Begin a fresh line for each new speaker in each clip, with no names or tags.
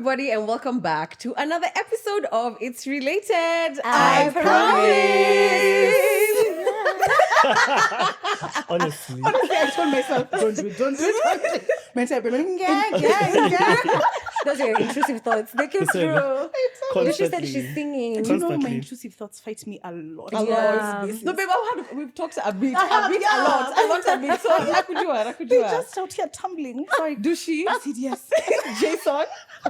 everybody, and welcome back to another episode of It's Related.
I
promise.
Honestly, I told myself, don't do it. Mental
Those are your intrusive thoughts. They came through. She said she's singing.
Do you know my intrusive thoughts fight me a lot?
No, babe, we've talked a bit, a bit. So,
They're just out here tumbling. Sorry.
Dushy,
I said yes.
Jayson,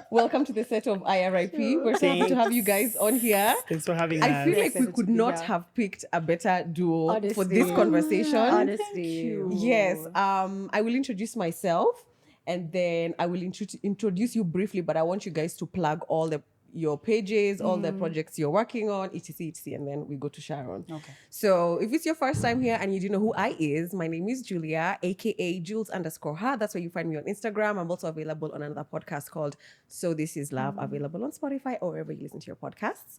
welcome to the set of IRIP. We're so happy to have you guys on here.
Thanks for having us.
I feel like we could not have picked a better duo for this conversation.
Honestly.
Thank you.
Yes. I will introduce myself and then I will introduce you briefly, but I want you guys to plug all your pages, all the projects you're working on, etc., and then we go to Sharon.
Okay.
So if it's your first time here and you don't know who I is, my name is Julia, aka Jules_her. That's where you find me on Instagram. I'm also available on another podcast called So This Is Love, available on Spotify or wherever you listen to your podcasts.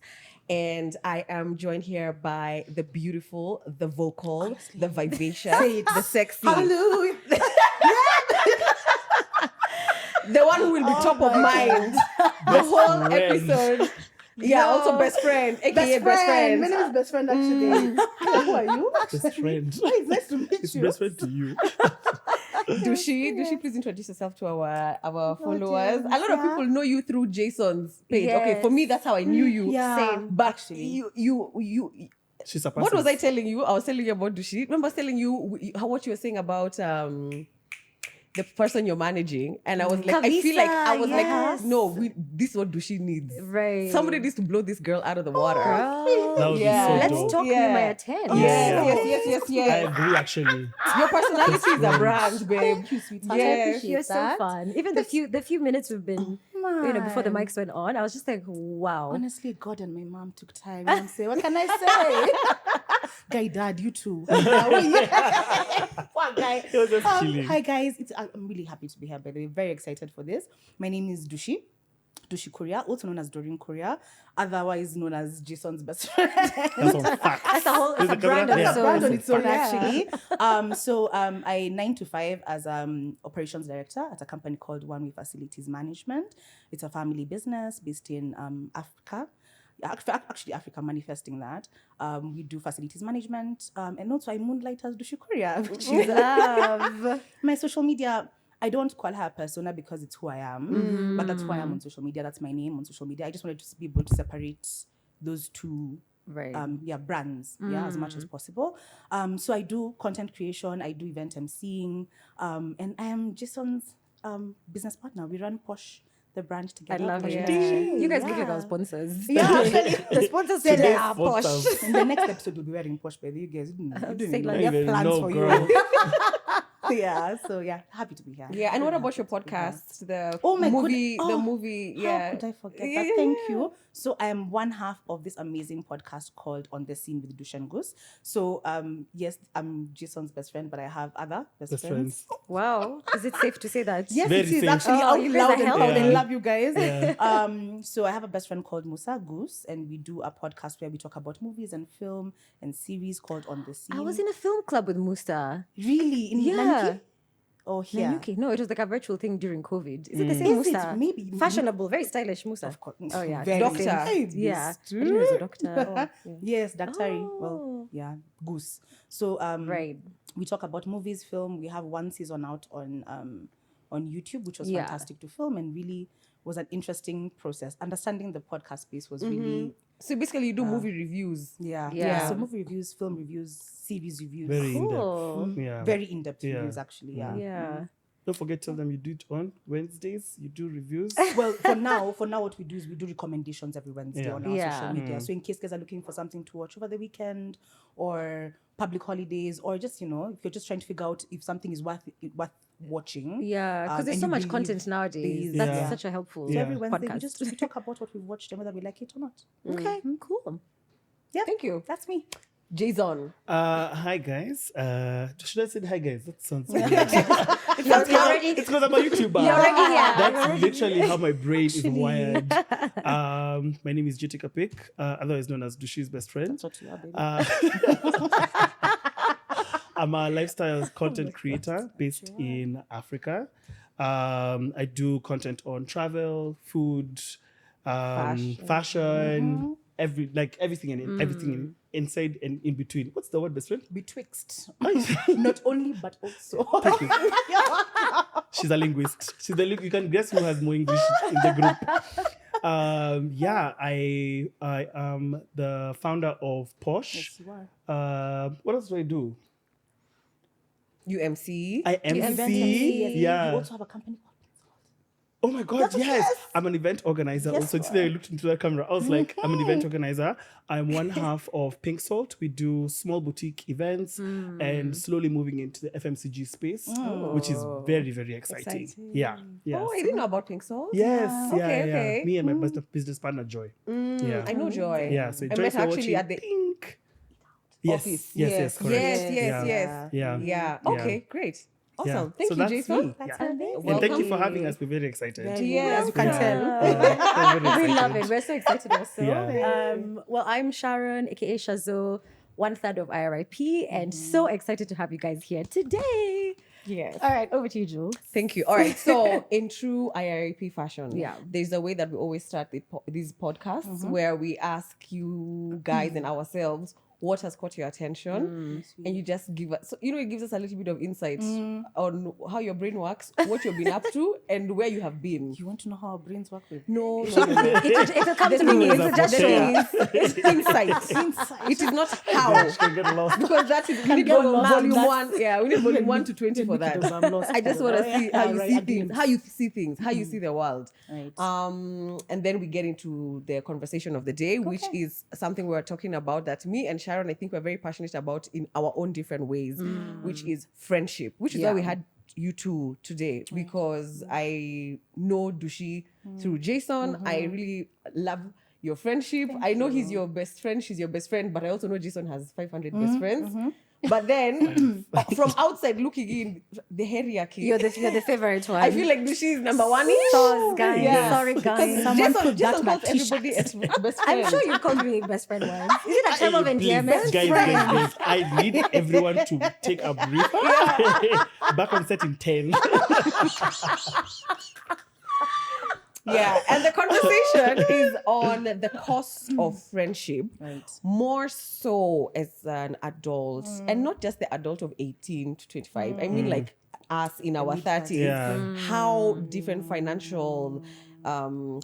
And I am joined here by the beautiful, the vocal, the vivacious, the sexy.
Hallelujah.
The one who will be top of mind the whole
friend.
episode. Yeah, also best friend, aka best friend.
My name is best friend actually. Who are you?
Best friend.
Hi, it's nice to meet
It's
you.
best friend to you.
Dushy, please introduce yourself to our followers. A lot of people know you through Jason's page.
Yes.
Okay, for me, that's how I knew you.
Yeah.
Same.
But
Actually.
you
She's a person.
what was I telling you? I was telling you about Dushy. Remember I was telling you what you were saying about the person you're managing, and I was like, I feel like I was
yes.
like, no, this is what Dushy needs.
Right.
Somebody needs to blow this girl out of the water.
That would
Yeah.
be so
Let's
dope.
talk
Yeah.
me my attend.
Yes.
I agree, actually.
Your personality is a brand, babe.
Thank you, sweetheart.
Yeah.
I appreciate
You're so
that.
fun. Even the few minutes we've been, before the mics went on, I was just like, wow.
Honestly, God and my mom took time. And I'm saying, what can I say? Guy, dad, you too. Poor guy.
He was just chilling.
Hi guys, I'm really happy to be here. By the way, very excited for this. My name is Dushy Korea, also known as Doreen Korea, otherwise known as Jason's best friend.
That's on fact.
That's a whole
There's a
brand
camera-
on
yeah.
its own.
Brand on its own,
Yeah.
actually. I 9 to 5 as operations director at a company called One Way Facilities Management. It's a family business based in Africa. Actually, Africa, manifesting that. We do facilities management, and also I moonlight as Dushy Korea, which is
Love.
my social media. I don't call her a persona because it's who I am, but that's who I am on social media. That's my name on social media. I just wanted to be able to separate those two
Right.
brands, as much as possible. So I do content creation, I do event emceeing, and I am Jason's business partner. We run Posh, the brand,
I
together.
love
Posh
it.
Ding.
You guys give it our sponsors.
Yeah, actually.
The sponsors said they are posh.
Sponsors.
In the next episode, we'll be wearing Posh, but you guys, you
Say
know,
like
we have
that.
plans
No,
for
girl.
you. So happy to be here.
Yeah, and what about your podcast? The
Oh my
movie,
goodness.
the
Oh,
movie.
How
Yeah.
could I forget
Yeah,
that?
yeah,
Thank
yeah.
you. So I am one half of this amazing podcast called On the Scene with Dush and Goose. So yes, I'm Jason's best friend, but I have other best
Best
friends.
friends.
Wow. Is it safe to say that?
Yes,
Very
it is
safe.
actually
Oh,
out
you guys
loud
are
and
hell.
proud and
Yeah.
love you guys.
Yeah.
So I have a best friend called Musa Goose, and we do a podcast where we talk about movies and film and series called On the Scene.
I was in a film club with Musta.
Really in
Yeah.
Nanyuki? Oh, here.
Nanyuki. No, it was like a virtual thing during COVID. Is it the same
Is it?
Musta?
Maybe.
Fashionable, very stylish Musta.
Of course.
Oh yeah,
Very
Doctor.
nice.
Yeah, I didn't know he was a doctor. Oh, yeah.
Yes, Daktari.
Oh.
Well, yeah, Goose. So
Right.
we talk about movies, film. We have one season out on YouTube, which was
Yeah.
fantastic to film and really was an interesting process. Understanding the podcast space was really
So basically, you do movie reviews.
Yeah.
So movie reviews, film reviews, series reviews.
Very in-depth.
Cool.
Yeah.
Very in-depth
Yeah.
reviews, actually. Yeah.
Yeah.
Don't forget to tell them you do it on Wednesdays. You do reviews.
Well, for now, what we do is we do recommendations every Wednesday
Yeah.
on our
Yeah.
social media. So in case guys are looking for something to watch over the weekend or public holidays, or just, if you're just trying to figure out if something is worth watching.
Yeah, because there's
and
so
you
much
believe
content nowadays.
there is-
That's
Yeah.
such a helpful
So
Yeah.
every Wednesday
podcast.
we talk about what we've watched and whether we like it or not.
Okay, cool.
Yeah.
Thank you.
That's me.
Jason.
Hi guys. Should I say hi guys? That sounds weird.
You're already,
It's because I'm a YouTuber.
you're already here.
That's literally how my brain is wired. My name is Jitika Pick, otherwise known as Dushy's best friend.
That's what you are, baby.
I'm a lifestyle content creator based in Africa. I do content on travel, food, fashion, everything and everything inside and in between. What's the word, best friend?
Betwixt. Not only, but also.
Thank you. She's a linguist. You can guess who has more English in the group. I am the founder of Posh.
Yes, you are.
What else do I do?
UMC.
I
Event
MC.
MC.
Yeah.
You also have a company called.
Oh my God, yes. I'm an event organizer.
Yes,
Also,
you
today I looked into the camera. I was like, I'm an event organizer. I'm one half of Pink Salt. We do small boutique events and slowly moving into the FMCG space, which is very, very exciting. Yeah. Yes.
Oh, I didn't know about Pink Salt.
Yes. Yeah.
Okay,
yeah.
okay.
Me and my business partner, Joy. Yeah.
I know Joy.
Yeah. So
I
Joy,
met
if you're
actually
watching
at the
Pink. Yes.
office.
Yes. Correct.
Yes.
Yeah.
Yeah.
Yeah.
Okay, great. Awesome.
Yeah.
Thank
So
you,
that's
Jason.
me.
That's
Yeah.
amazing.
And thank you for
Welcome.
having us. We're very excited.
Yes.
As you can
Yeah.
tell.
Yeah. We're very
We love
excited.
it. We're so excited also.
Yeah.
Well, I'm Sharon, aka Shazo, 1/3 of IRIP, and so excited to have you guys here today.
Yes.
All right, over to you, Jules.
Thank you. All right. So, in true IRP fashion,
Yeah.
there's a way that we always start these podcasts where we ask you guys and ourselves what has caught your attention, and you just give us. So, it gives us a little bit of insight on how your brain works, what you've been up to, and where you have been.
You want to know how our brains work with?
No.
It'll come to me.
Always
It's
a
just
potato.
It's insight. It is not how.
Can get lost.
Because that is we need
get
volume
lost.
one. Yeah, we need volume 1 to 20 for that.
I'm lost.
I just want to see how you
Right,
see
a
things,
glimpse.
how you see things, how you see the world.
Right.
And then we get into the conversation of the day, which is something we're talking about that me and Sharon, I think we're very passionate about in our own different ways, which is friendship, which is why we had you two today, because I know Dushy through Jayson. I really love your friendship. I know he's your best friend, she's your best friend, but I also know Jayson has 500 best friends. But then, from outside looking in, the hierarchy,
you're the favorite one.
I feel like Dushy is number one.
Sauce, guys.
Yeah.
Sorry, guys.
Someone
Jason,
put that
Jason
on my
calls everybody as best friend.
I'm sure you called me best friend once. Is it a term of
Please,
endearment?
guys, I need everyone to take a breath. Back on set in 10.
Yeah, and the conversation is on the cost of friendship,
Right.
more so as an adult, and not just the adult of 18 to 25. I mean, like us in our 30s,
Yeah.
how different financial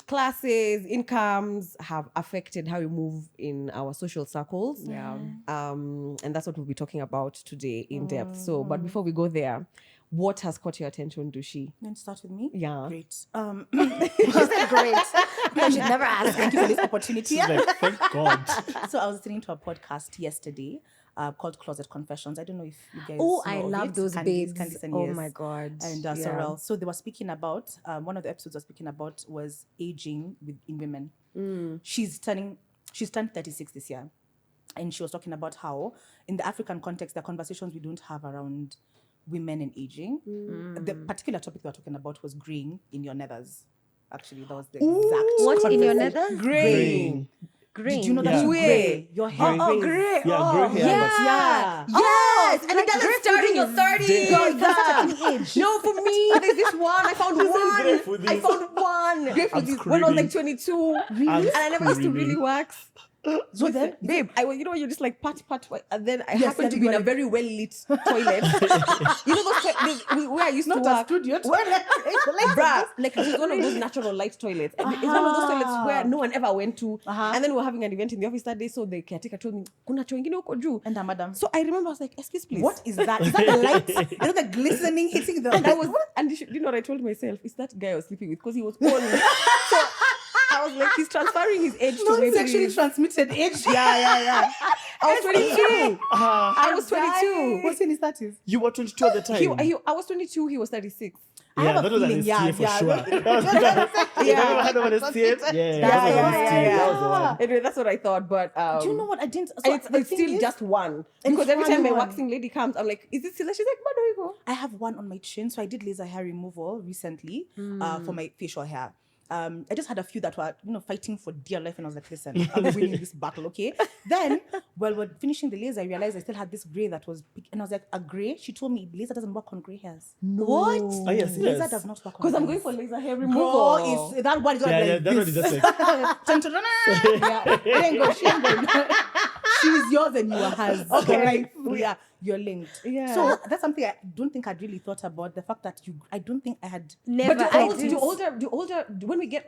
classes, incomes have affected how we move in our social circles.
Yeah.
And that's what we'll be talking about today in depth. So, but before we go there, what has caught your attention, Dushy?
You want to start with me?
Yeah.
Great.
She said great. I should never ask.
Thank you for this opportunity.
She's like, thank God.
So I was listening to a podcast yesterday called Closet Confessions. I don't know if you guys
Oh,
know
I
of
love
it.
those babes.
Candice and
Oh
Yes.
my God.
And
Yeah.
Sorrel. So they were speaking about, one of the episodes was speaking about was aging in women. She's turned 36 this year. And she was talking about how in the African context, there are conversations we don't have around women and aging. The particular topic they were talking about was graying in your nethers. Actually, that was the exact
What in your
conversation.
nether?
Graying.
Green.
Did you know that
Yeah.
you
Gray.
gray? Your hair
Oh,
grays.
gray.
Yeah,
Oh,
gray hair,
yeah.
but-
Yes. And
like
it doesn't
gray
start in your
pudding.
30s.
Damn.
God. No, for me, there's this one. I found
gray
one.
pudding.
I found one. Gray
I'm
pudding when I was like
screaming.
22.
I'm
And I never used to
screaming.
really wax.
So then,
Babe, you're just like pat, and then I
Yes,
happened to
and
be
you
in a
were
very well lit toilet. You know where I used to
not a
work.
studio toilet.
Bruh, like it's one of those natural light toilets. It's one of those toilets where no one ever went to. And then we were having an event in the office that day, so the caretaker told me, "Kuna choo ingine huko juu."
And madam.
So I remember I was like, "Excuse please."
What is that? Is that the lights? You know the glistening hitting the.
And I was, and you know what I told myself? It's that guy I was sleeping with because he was old. So I was like, he's transferring his age to me.
non-sexually
please.
transmitted age. Yeah.
I was 22. I was 22.
What's in his 30s?
You were 22 at the time.
I was 22. He was 36.
I have
Yeah,
a
that was an
feeling,
STA
yeah,
for
yeah.
sure. That was had an STA. Yeah, that was an STA. That was the one.
Anyway, that's what I thought. But
Do you know what I didn't? So
and
the
it's
thing
still
is,
just one. Because every
one
time my
one.
waxing lady comes, I'm like, is it still? She's like, "Bado iko."
I have one on my chin, so I did laser hair removal recently for my facial hair. I just had a few that were, fighting for dear life, and I was like, listen, I'm winning this battle, okay? Then, while we're finishing the laser, I realized I still had this gray that was big, and I was like, a gray? She told me laser doesn't work on gray hairs.
What?
Oh, yes,
Laser
yes.
does not work on
Because I'm
gray
going
hairs.
for laser hair removal.
Girl, is that one is
Yeah,
like
yeah, that's what
this.
it just like.
Dun, dun, dun, dun. Yeah, she ain't go, she ain't go. She's yours and you are hers.
Okay.
Like, yeah, you're linked.
Yeah.
So that's something I don't think I'd really thought about. The fact that I don't think I had.
Never.
But
I
do
didn't-
older, when we get,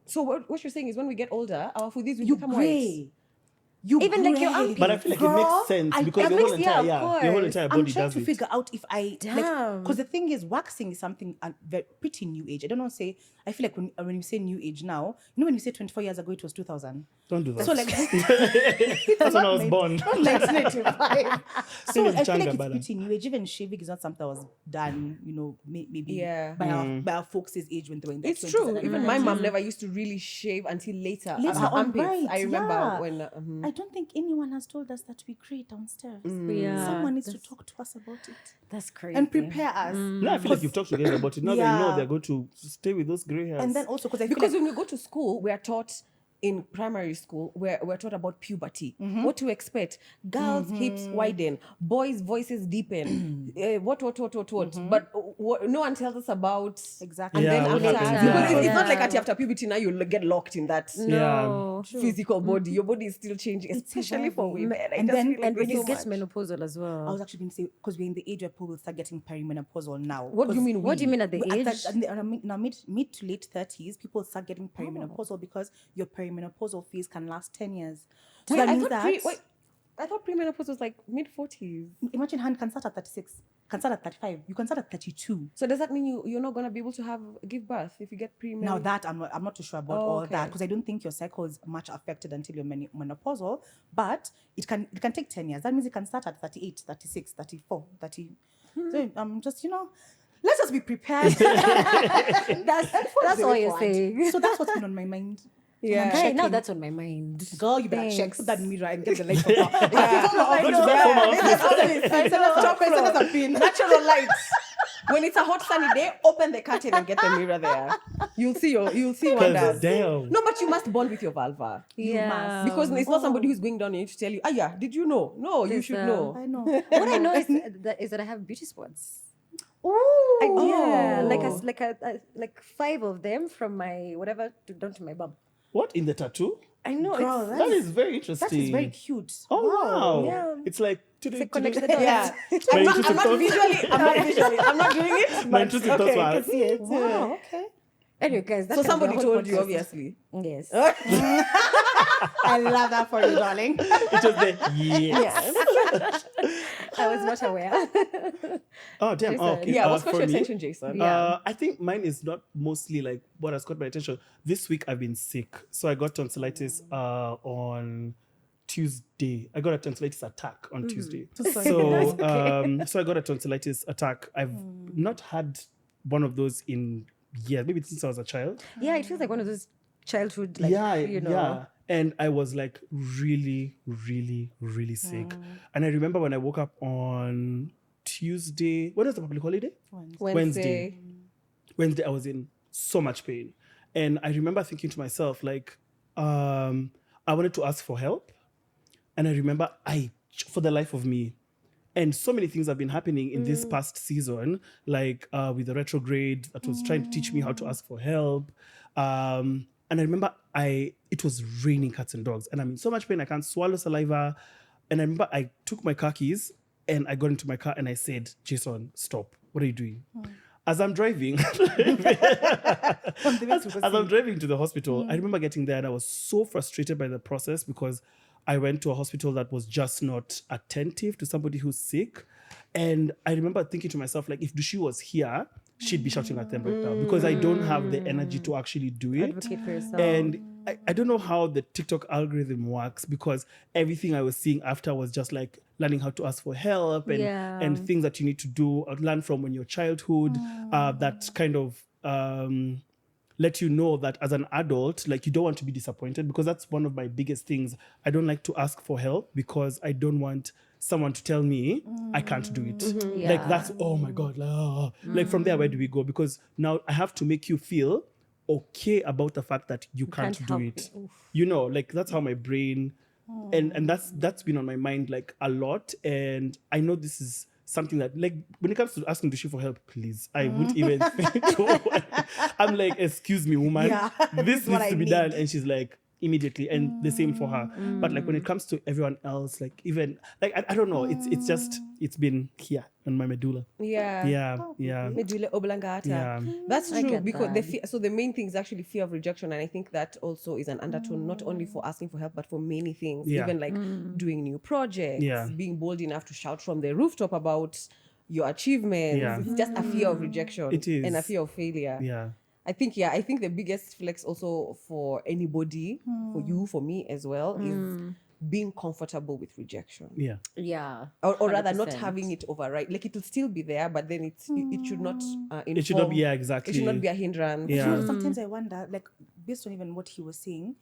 so what you're saying is when we get older, our foodies will
You
become white.
gray. You
Even like your
gray.
armpit.
But I feel like it
Girl,
makes sense because
it
your whole
makes- yeah,
entire,
of
your whole
course.
entire
I'm
body
trying
does
to
it.
figure out if I
Damn.
because the thing is, waxing is something pretty new age. I don't know. I feel like when you say new age now, when you say 24 years ago, it was 2000.
Don't do that.
So like
That's when I was born.
Not 1985. So I feel like it's
Changa
pretty new age. Even shaving is not something that was done, maybe
Yeah.
by our folks' age when they were in their
It's
20s
true.
and
Even
everything.
my mom never used to really shave until later.
Later
Her
on,
armpits.
right,
I remember
yeah.
when.
I don't think anyone has told us that we create downstairs.
Yeah,
Someone needs to talk to us about it
That's crazy.
and prepare us.
No, I feel like you've talked to them about it. Now they
Yeah.
know they're going to stay with those grey hairs.
And then also because I feel
Because
like
when we go to school, we are taught in primary school, we're taught about puberty. What to expect. Girls' hips widen, boys' voices deepen. What. But no one tells us about.
Exactly.
And
Yeah,
then
what
after.
happens,
Because
yeah.
it's not like
Yeah.
after puberty now you get locked in that
No.
physical body. Your body is still changing, especially for
evolving.
women. I
And
just
then-
feel like
And when
there's
you
so
get
much.
menopausal as well.
I was actually going to say, because we're in the age where people will start getting perimenopausal now.
What do you mean?
What do you mean at the age?
Now, mid to late 30s, people start getting perimenopausal because your perimenopausal phase can last 10 years. So
Wait,
that means that,
I thought premenopause was like mid-40s.
imagine hand can start at 36, can start at 35, you can start at 32.
So does that mean you're not gonna be able to give birth if you get premenopause?
Now that I'm not too sure about
Oh,
all
okay.
that because I don't think your cycle is much affected until you're menopausal, but it can take 10 years. That means it can start at 38, 36, 34, 30. So just let's just be prepared.
That's all you're saying.
So that's what's been on my mind.
Yeah.
Hey, now
checking.
that's on my mind.
Girl, you better check.
Thanks.
Put that mirror and get the light from her.
Go to that former office.
Natural light. When it's a hot sunny day, open the curtain and get the mirror there. You'll see wonders.
Damn.
No, but you must bond with your vulva.
Yeah.
Because it's not somebody who's going down on you to tell you, yeah, did you know? No, you
There's,
should know.
I know.
What I know is that I have beauty spots.
Ooh.
Yeah, like 5 of them from my whatever down to my bum.
What, in the tattoo?
I know.
Girl,
it's,
That is very interesting.
That is very cute.
Oh, wow.
Yeah.
It's like...
it's like connect the dots.
Yeah.
My
I'm
intrusive
not
thoughts.
visually, I'm not doing it.
My
but
intrusive
okay,
thoughts
I
were-
can see it.
Wow, okay.
Anyway, guys, that
So
can be a
somebody
whole
told you,
podcast.
obviously.
Yes.
I love that for you, darling.
It was the... Yes.
I was not aware.
Oh, damn.
Jason.
Okay.
Yeah, what's caught
for
your
me,
attention, Jason?
Yeah.
I think mine is not mostly like what has caught my attention. This week I've been sick. So I got tonsillitis on Tuesday. I got a tonsillitis attack on Tuesday. So so I got a tonsillitis attack. I've not had one of those in years, maybe since I was a child.
Yeah, it feels like one of those childhood,
Yeah. And I was like really, really, really sick. And I remember when I woke up on Tuesday, when was the public holiday? Wednesday, I was in so much pain. And I remember thinking to myself, like, I wanted to ask for help. And I remember for the life of me, and so many things have been happening in this past season, like with the retrograde that was trying to teach me how to ask for help. And I remember it was raining cats and dogs, and I'm in so much pain, I can't swallow saliva. And I remember I took my car keys and I got into my car and I said, Jason, stop. What are you doing? As I'm driving, as I'm driving to the hospital, I remember getting there and I was so frustrated by the process because I went to a hospital that was just not attentive to somebody who's sick. And I remember thinking to myself, like, if Dushy was here, she'd be shouting at them right now because I don't have the energy to actually do it.
Advocate for yourself.
And I don't know how the TikTok algorithm works because everything I was seeing after was just like learning how to ask for help and things that you need to do or learn from when your childhood that kind of let you know that as an adult, like you don't want to be disappointed because that's one of my biggest things. I don't like to ask for help because I don't want someone to tell me I can't do it. Like that's, oh my God. Like from there, where do we go? Because now I have to make you feel okay about the fact that you can't do
help
it.
it. Oof.
You know, like that's how my brain, and that's been on my mind like a lot. And I know this is something that, like, when it comes to asking Dushy for help, please, I wouldn't even think. I'm like, excuse me, woman,
Yeah,
this
is what
needs to
I
be
need.
done, and she's like, immediately. And the same for her. But like when it comes to everyone else, like even like I don't know, it's just it's been here on my medulla.
Yeah.
Yeah.
Medulla oblongata.
Yeah.
That's
I
true,
get
because
that.
so the main thing is actually fear of rejection, and I think that also is an undertone not only for asking for help but for many things.
Yeah.
Even like doing new projects,
Yeah.
being bold enough to shout from the rooftop about your achievements.
Yeah.
It's just a fear of rejection.
It is.
And a fear of failure.
Yeah.
I think the biggest flex also for anybody, for you, for me as well, is being comfortable with rejection.
Yeah.
Yeah.
Or rather not
100%.
having it override. Like it will still be there, but then it should not inform.
It should not be, yeah, exactly.
It should not be a hindrance.
Yeah.
You know, sometimes I wonder, like, based on even what he was saying,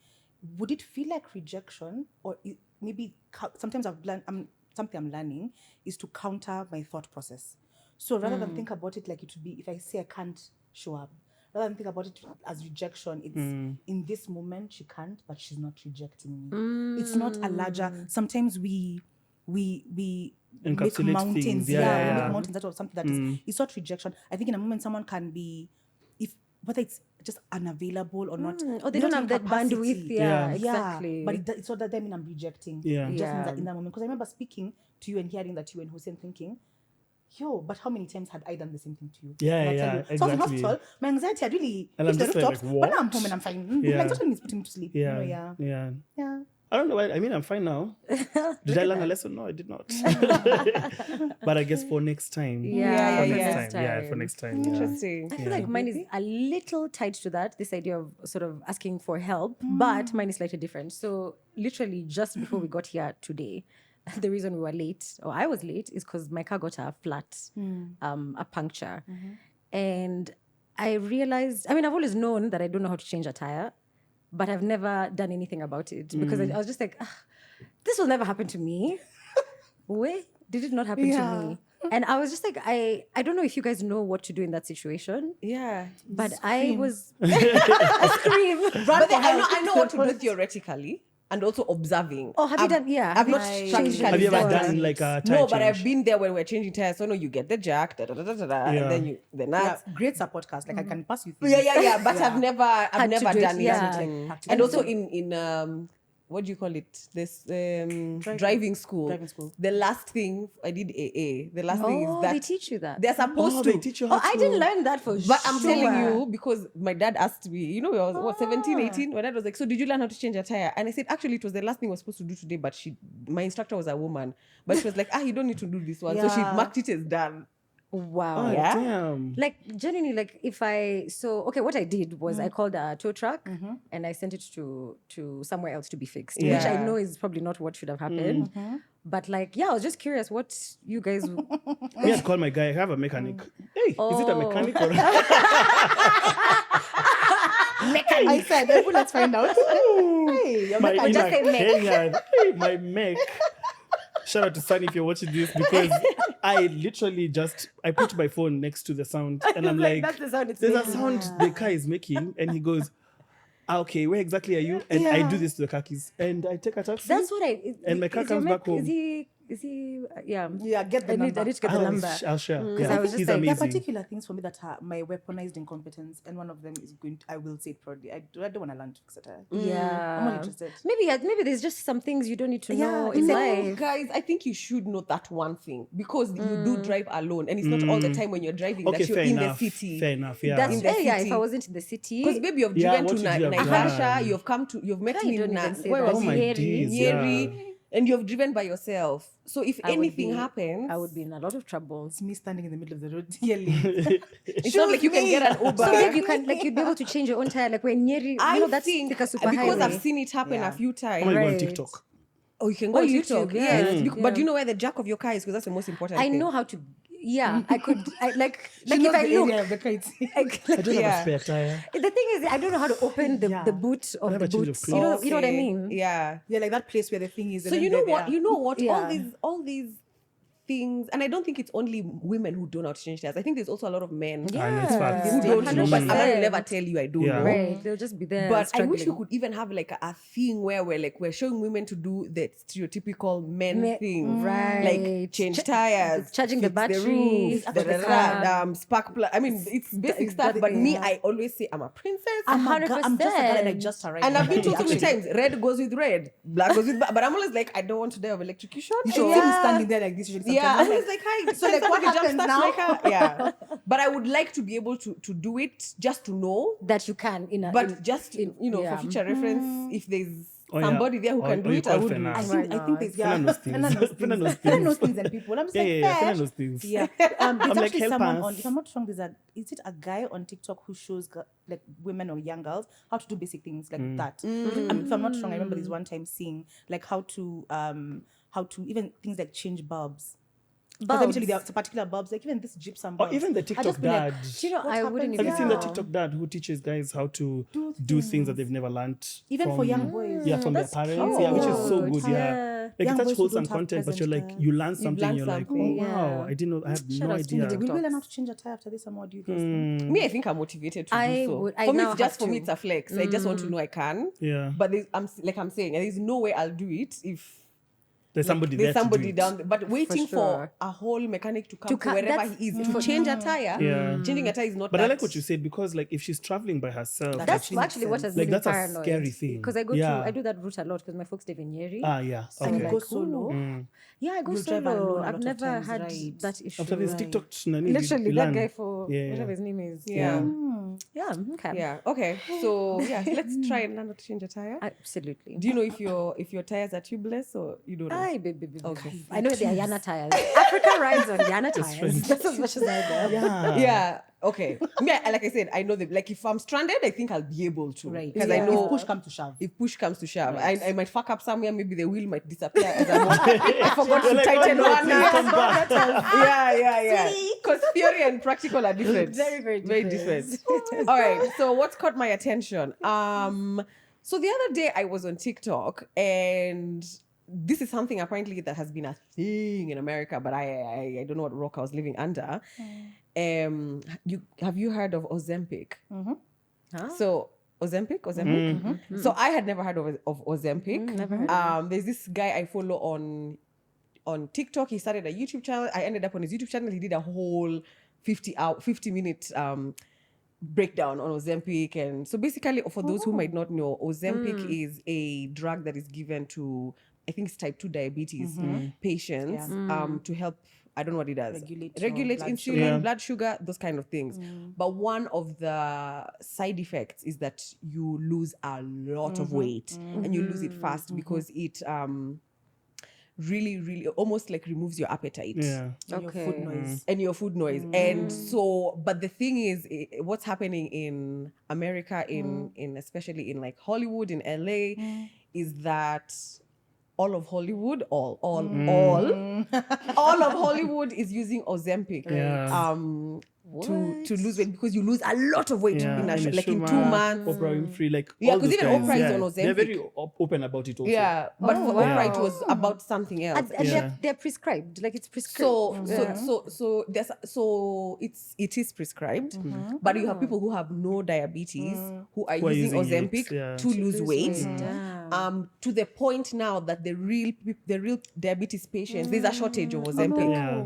would it feel like rejection, or maybe sometimes something I'm learning is to counter my thought process. So rather than think about it like it would be if I say I can't show up, rather than think about it as rejection, it's in this moment she can't, but she's not rejecting me. It's not a larger. Sometimes we make
Encapsulate
mountains.
things.
We
Yeah.
make mountains out of something that is. It's not rejection. I think in a moment someone can be, whether it's just unavailable or not,
Or they don't have that bandwidth. Yeah,
Yeah.
exactly.
But it's not that I mean I'm rejecting.
Yeah.
It just means
Yeah.
that in that moment, because I remember speaking to you and hearing that you and Hussein thinking, but how many times had I done the same thing to you?
Yeah,
And I tell
yeah,
you. So I was in
exactly.
hospital, my anxiety had really
And
hit
I'm
the
just like,
rooftops,
what?
but now I'm home and I'm fine.
Yeah.
Like, just means putting me to sleep.
Yeah.
You know,
Yeah.
yeah.
I don't know. I mean, I'm fine now. Did I learn a lesson? No, I did not. But I guess for next time.
Yeah,
For
yeah,
next
yeah.
time. Yeah, for next time. Yeah.
Interesting.
I feel like mine is a little tied to that, this idea of sort of asking for help, but mine is slightly different. So literally just before we got here today, the reason we were late, or I was late, is because my car got a flat, a puncture. And I realized, I mean, I've always known that I don't know how to change a tire, but I've never done anything about it because I was just like, this will never happen to me. Wait, did it not happen to me? And I was just like, I don't know if you guys know what to do in that situation,
Yeah.
but I was I scream.
But then I know what to do theoretically and also observing.
Oh, have you done? Yeah,
I've not
I-
practically
Have you ever
done
done
it.
like a tire
No, but
change?
I've been there when we're changing tires. So no, you get the jack,
Yeah.
and then the
Yeah,
nuts.
great support cast. Like I can pass you things.
Yeah. But I've never
Had to
never
do it,
done it.
yeah.
And also in what do you call it? This driving school.
Driving school.
The last thing I did AA. The last thing is
Oh,
that
they teach you that.
they're supposed to.
They teach you how
Oh, I
to-
didn't learn that for
But I'm telling
sure.
you, because my dad asked me, you know, I was 17, 18. My dad was like, so did you learn how to change a tire? And I said, actually, it was the last thing I was supposed to do today, but my instructor was a woman. But she was like, you don't need to do this one. So she
Yeah.
marked it as done.
Wow.
Oh,
Yeah.
damn.
Like genuinely, like what I did was I called a tow truck and I sent it to somewhere else to be fixed, which I
Yeah.
know is probably not what should have happened. But like, yeah, I was just curious what you guys.
Me, I'd call my guy. I have a mechanic. Hey, is it a
Oh.
mechanic or?
I said, let's find out. Hey, your
my
mechanic.
just say
inner
mech.
Kenyan. Hey, my mech. Shout out to Sunny if you're watching this, because I literally I put my phone next to the sound and I'm like,
that's the sound it's
there's a
making.
sound the car is making, and he goes, okay, where exactly are you? And I do this to the car keys, and I take a taxi.
That's what
And my car
is your
comes back home.
Is he? Yeah.
Yeah, get the
I need
number.
to get the number.
I'll share.
I
Yeah,
was just
he's
like,
There are
amazing.
particular things for me that are my weaponized incompetence, and one of them is I will say it proudly. I don't want to learn to fix it.
Yeah.
I'm not interested.
Maybe there's just some things you don't need to know in
No,
life.
guys, I think you should know that one thing because you do drive alone, and it's not all the time when you're driving
Okay,
that you're
fair
in
enough.
the city.
Fair enough. Yeah.
That's
In the
yeah. If
city.
I wasn't in the city,
Because maybe you've
Yeah,
driven
what
to
would you have
Naivasha,
done?
you've met
Why
me
don't
in
even say
where
that?
was
Oh my
it?
days,
Nyeri,
yeah.
and you've driven by yourself. So if
I would
anything
be-
happens,
I would be in a lot of trouble.
It's me standing in the middle of the road yelling.
It's not like you can get an Uber.
So maybe you can you'd be able to change your own tire, like when near that's
think
like a super
because
highway.
I've seen it happen
Yeah.
a few times.
Oh my God, on
Right.
TikTok.
Oh, you can go
Oh,
on
YouTube,
TikTok.
yeah.
Yes.
Mm.
But do you know where the jack of your car is? Because that's the most important
I
thing.
know how to. Yeah, I could. Like
She
if
knows
I
the
look.
area of the kite.
I don't
Yeah.
have a spare tire.
The thing is, I don't know how to open
Yeah.
the boot of
have
the
a change of
boot.
clothes.
You know what I
Okay.
mean?
Yeah.
Yeah, like that place where the thing is.
So you know what?
Yeah.
All these things, and I don't think it's only women who don't know how to change tires. I think there's also a lot of men
And it's facts.
who don't know, but
100%.
I will never tell you I don't
Yeah.
know.
Right, they'll just be there.
But I wish we
struggling.
could even have like a thing where we're showing women to do the stereotypical men thing,
right.
like change tires,
charging the
fix
battery,
roof,
after the car.
spark plug. I mean, it's basic stuff. But me, I always say I'm a princess.
I'm just a girl and I
100%.
just arrived.
And I've been told so many
Actually.
times, red goes with red, black goes with black. But I'm always like, I don't want to die of electrocution.
You should
So,
see me standing there like this. Usually
yeah, I'm
sometimes.
always like, hi.
So, like, what happens now?
Yeah. But I would like to be able to do it just to know.
that you can
But just,
in-
for future reference, if there's somebody there who
Or-
can
or
do
you
it, I
call
would.
Fena.
I think there's
Fena knows things. Fena knows
Fena knows
things.
things and people. I'm just
Yeah,
like,
yeah,
fair.
Fena knows things.
Yeah. There's
I'm like,
actually
help
someone
us.
on, if I'm not wrong, is it a guy on TikTok who shows like women or young girls how to do basic things like that? If I'm not wrong, I remember this one time seeing like how to even things like change bulbs. Because eventually there are particular bulbs, like even this gypsum
Or
bulb.
even the
I
TikTok
just be like,
dad.
Do you know,
What
I wouldn't
happens?
even
Have you seen the
know.
TikTok dad who teaches guys how to
Do
do things that they've never learned?
Even for
from-
young boys.
Yeah, from their
That's
parents. Yeah, which is so
cute.
good. Yeah.
Yeah.
Like
Young
it's such
boys who
wholesome
don't have
content, but you're
present
like,
time.
you learn something,
learned
you're like, oh
something,
wow,
yeah.
I didn't know, I had
Shout
no
outs to
idea.
the
Will we learn how
TikToks.
to change a tire after this? And what do you guys think?
Me, I think I'm motivated to
I
do so.
would- I
For me,
now
it's just
have
for me,
to.
it's a flex. I just want to know I can.
Yeah.
But I'm saying, there's no way I'll do it if
There's somebody
there's
there
somebody
to do
down there. But waiting for
sure.
a whole mechanic to come
To
to
come-
wherever
that's-
he is to change a tire.
Yeah.
Changing a tire is not.
But I
that-
like what you said, because like if she's traveling by herself,
That
That's
actually makes
actually what
sense.
has
Like,
made me
that's a
paranoid.
scary thing.
Because I
Yeah.
I do that route a lot because my folks live in Nyeri.
yeah.
And you
Okay.
go solo.
Yeah, I go
You drive alone
solo.
a lot
I've
of
never
times,
had
right.
that issue.
After this
Right.
TikTok, Nani,
Literally,
you
that
learn.
guy for
Yeah.
whatever his name is.
Yeah.
Yeah. Okay.
Yeah. Okay. So yeah, let's try and learn how to change a tire.
Absolutely.
Do you know if your tires are tubeless or you don't know?
Aye, baby.
Okay.
I know they are Yana tires. Africa rides on Yana tires. That's as much as I know.
Yeah.
Yeah. Okay. Me, like I said, I know that. Like if I'm stranded, I think I'll be able to.
Right.
Because
Yeah.
I know
If push comes to shove.
if push comes to shove,
Right.
I might fuck up somewhere. Maybe the wheel might disappear. As I'm walking. I forgot to
You're like,
tighten
oh, no,
one.
please come back.
Yeah. Because theory and practical are different.
Very, very
Very different. All right. So what's caught my attention? So the other day I was on TikTok, and this is something apparently that has been a thing in America, but I don't know what rock I was living under. Have you heard of Ozempic?
Huh?
So Ozempic. So I had never heard of Ozempic.
Never heard
There's this guy I follow on TikTok. He started a YouTube channel. I ended up on his YouTube channel. He did a whole 50-minute breakdown on Ozempic. And so basically, for those who might not know, Ozempic is a drug that is given to, I think it's type 2 diabetes patients to help, I don't know what it does.
Regulate your blood
insulin,
sugar.
blood sugar, those kind of things. But one of the side effects is that you lose a lot of weight and you lose it fast because it really almost like removes your appetite.
Yeah.
And your food noise.
And your food noise. And so, but the thing is, what's happening in America, in especially in like Hollywood, in LA, is that all of Hollywood, all of Hollywood is using Ozempic
Yeah.
to lose weight, because you lose a lot of weight
Yeah.
in
Amy
like in
Schumer,
2 months.
Oprah Winfrey, like
Yeah,
all
'cause
those
even
guys,
Oprah is
yeah.
on
They're
Ozempic.
very open about it also.
Yeah, but for
wow.
Oprah it was about something else.
And
Yeah.
they're prescribed. Like it's prescribed.
So it is prescribed, but you have people who have no diabetes who are
Who are
using
using it,
Ozempic
yeah.
to lose weight.
Damn.
To the point now that the real diabetes patients, there's a shortage of Ozempic.
Yeah.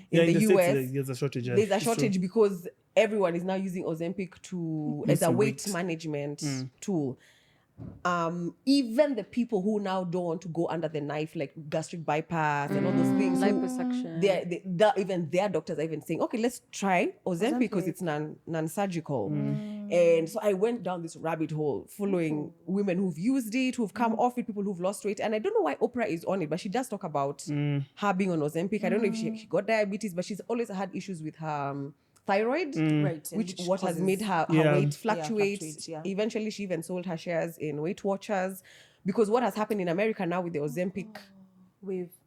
In the
States,
US,
there's a shortage. Yeah.
there's a
It's true.
shortage because everyone is now using Ozempic as a
some
weight
weight.
management tool. Even the people who now don't want to go under the knife, like gastric bypass and all those things,
Liposuction.
even their doctors are even saying, okay, let's try Ozempic because it's non-surgical. And so I went down this rabbit hole following women who've used it, who've come off it, people who've lost weight. And I don't know why Oprah is on it, but she does talk about her being on Ozempic. I don't know if she got diabetes, but she's always had issues with her thyroid,
Right. and
which what has
causes-
made her
Yeah.
weight fluctuate.
fluctuates, yeah.
Eventually, she even sold her shares in Weight Watchers, because what has happened in America now with the Ozempic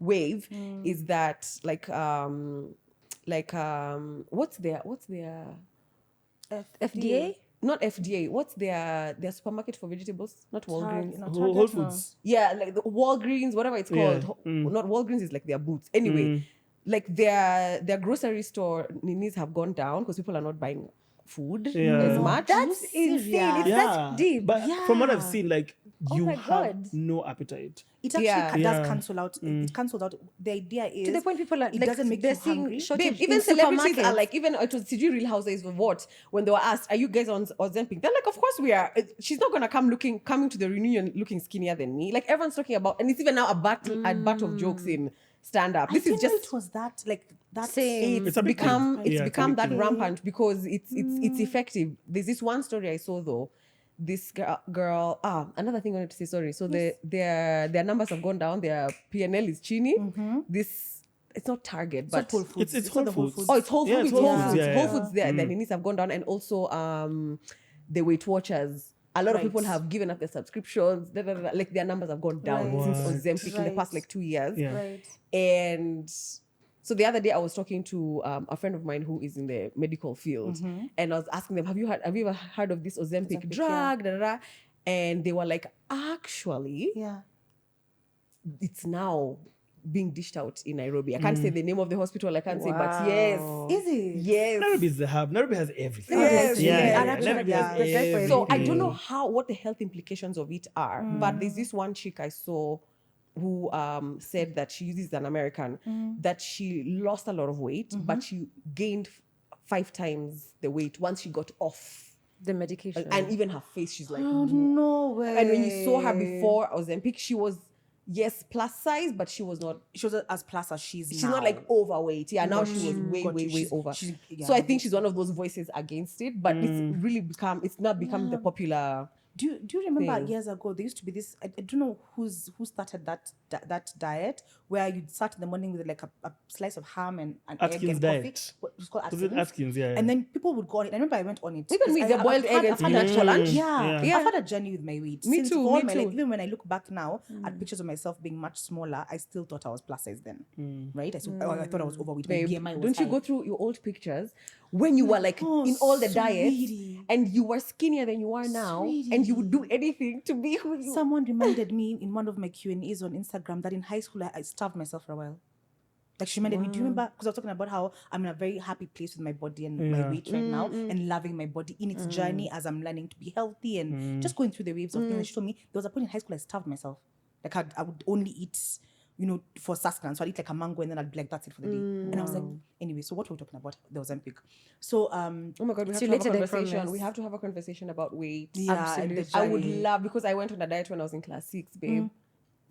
wave is that what's their
FDA?
not FDA. What's their supermarket for vegetables? Not Walgreens.
Whole Foods.
Yeah, like the Walgreens, whatever it's
Yeah.
called. Not Walgreens is like their Boots. Anyway, like their grocery store ninis have gone down because people are not buying food as much.
That's insane. It's that deep.
But from what I've seen, like you
my
have
God.
no appetite.
It actually
Yeah.
does cancel out. It cancels out. The idea is
To the point people are
it
like,
doesn't make
they're
you
seeing
hungry.
shortage
Babe, even
in
celebrities are
supermarkets.
like, even it was CG Real Housewives of what? When they were asked, are you guys on Ozempic? They're like, of course we are. She's not gonna coming to the reunion looking skinnier than me. Like everyone's talking about, and it's even now a butt of jokes in stand-up. This
I
is
didn't know
just
it was that like that.
Same.
it's
a big
become
thing.
it's
Yeah, it's a
become
big
that
thing.
rampant because it's effective. There's this one story I saw though. This girl, another thing I wanted to say, sorry. So their numbers have gone down, their PNL is chini. This, it's not Target,
It's
but
not Whole Foods.
It's
not
Whole
the
Foods.
oh, it's Whole
Yeah,
Foods.
it's Whole
Whole
Foods,
Foods.
yeah,
Whole
yeah.
Foods there. Their ninis have gone down, and also the Weight Watchers. A lot of
Right.
people have given up their subscriptions. Like their numbers have gone down
Right.
since Ozempic in the past
Right.
like 2 years.
Yeah.
Right.
And so the other day I was talking to a friend of mine who is in the medical field, and I was asking them, have you ever heard of this Ozempic drug? Da, da, da. And they were like, actually,
Yeah.
it's now being dished out in Nairobi. I can't say the name of the hospital. I can't say, but yes,
Is it?
yes.
Nairobi is the hub. Nairobi has everything.
Yes,
yeah,
yes.
yeah,
And
Nairobi
actually,
has
yeah.
everything.
So I don't know what the health implications of it are, but there's this one chick I saw who said that she uses an American, that she lost a lot of weight, but she gained 5 times the weight once she got off.
the medication.
And even her face, she's like,
Oh, no way.
and when you saw her before Ozempic, she was, yes, plus size, but she was not.
She was as plus as she's
She's not like overweight. Yeah, now she was way,
got
way,
you.
way
She's-
over.
she's- yeah,
So I think she's one of those voices against it, but it's now become the popular.
Do you remember
thing.
years ago there used to be this? I don't know who started that diet where you'd start in the morning with like a slice of ham and an egg
Atkins
and
diet.
coffee. What it's called
Was it Atkins? Yeah.
And then people would go on it. I remember I went on it.
Even me,
Because
the boiled egg and
I've had
spinach
a-
for lunch.
Yeah.
Yeah.
I've had a journey with my weight.
Me
Since
too,
for all
me
my
too.
life. Even when I look back now at pictures of myself being much smaller, I still thought I was plus size then. Right? I thought I was overweight. My
Babe,
BMI was
don't you
high.
go through your old pictures when you were like
Oh,
in all the diets
sweetie.
and you were skinnier than you are now, and you would do anything to be who you.
Someone reminded me in one of my Q&As on Instagram that in high school I starved myself for a while. Like she reminded me, do you remember? Because I was talking about how I'm in a very happy place with my body and my weight right now and loving my body in its journey as I'm learning to be healthy and just going through the waves of things. And she told me there was a point in high school I starved myself. Like I would only eat, for sustenance. So I'd eat like a mango and then I'd be like, that's it for the day. And I was like, anyway, so what were we talking about? The Ozempic. So
Oh my god, we have
See
to
you
have a
later, I
conversation.
promise.
We have to have a conversation about weight.
yeah, and the
Absolutely.
I would
journey.
love, because I went on a diet when I was in class 6, babe.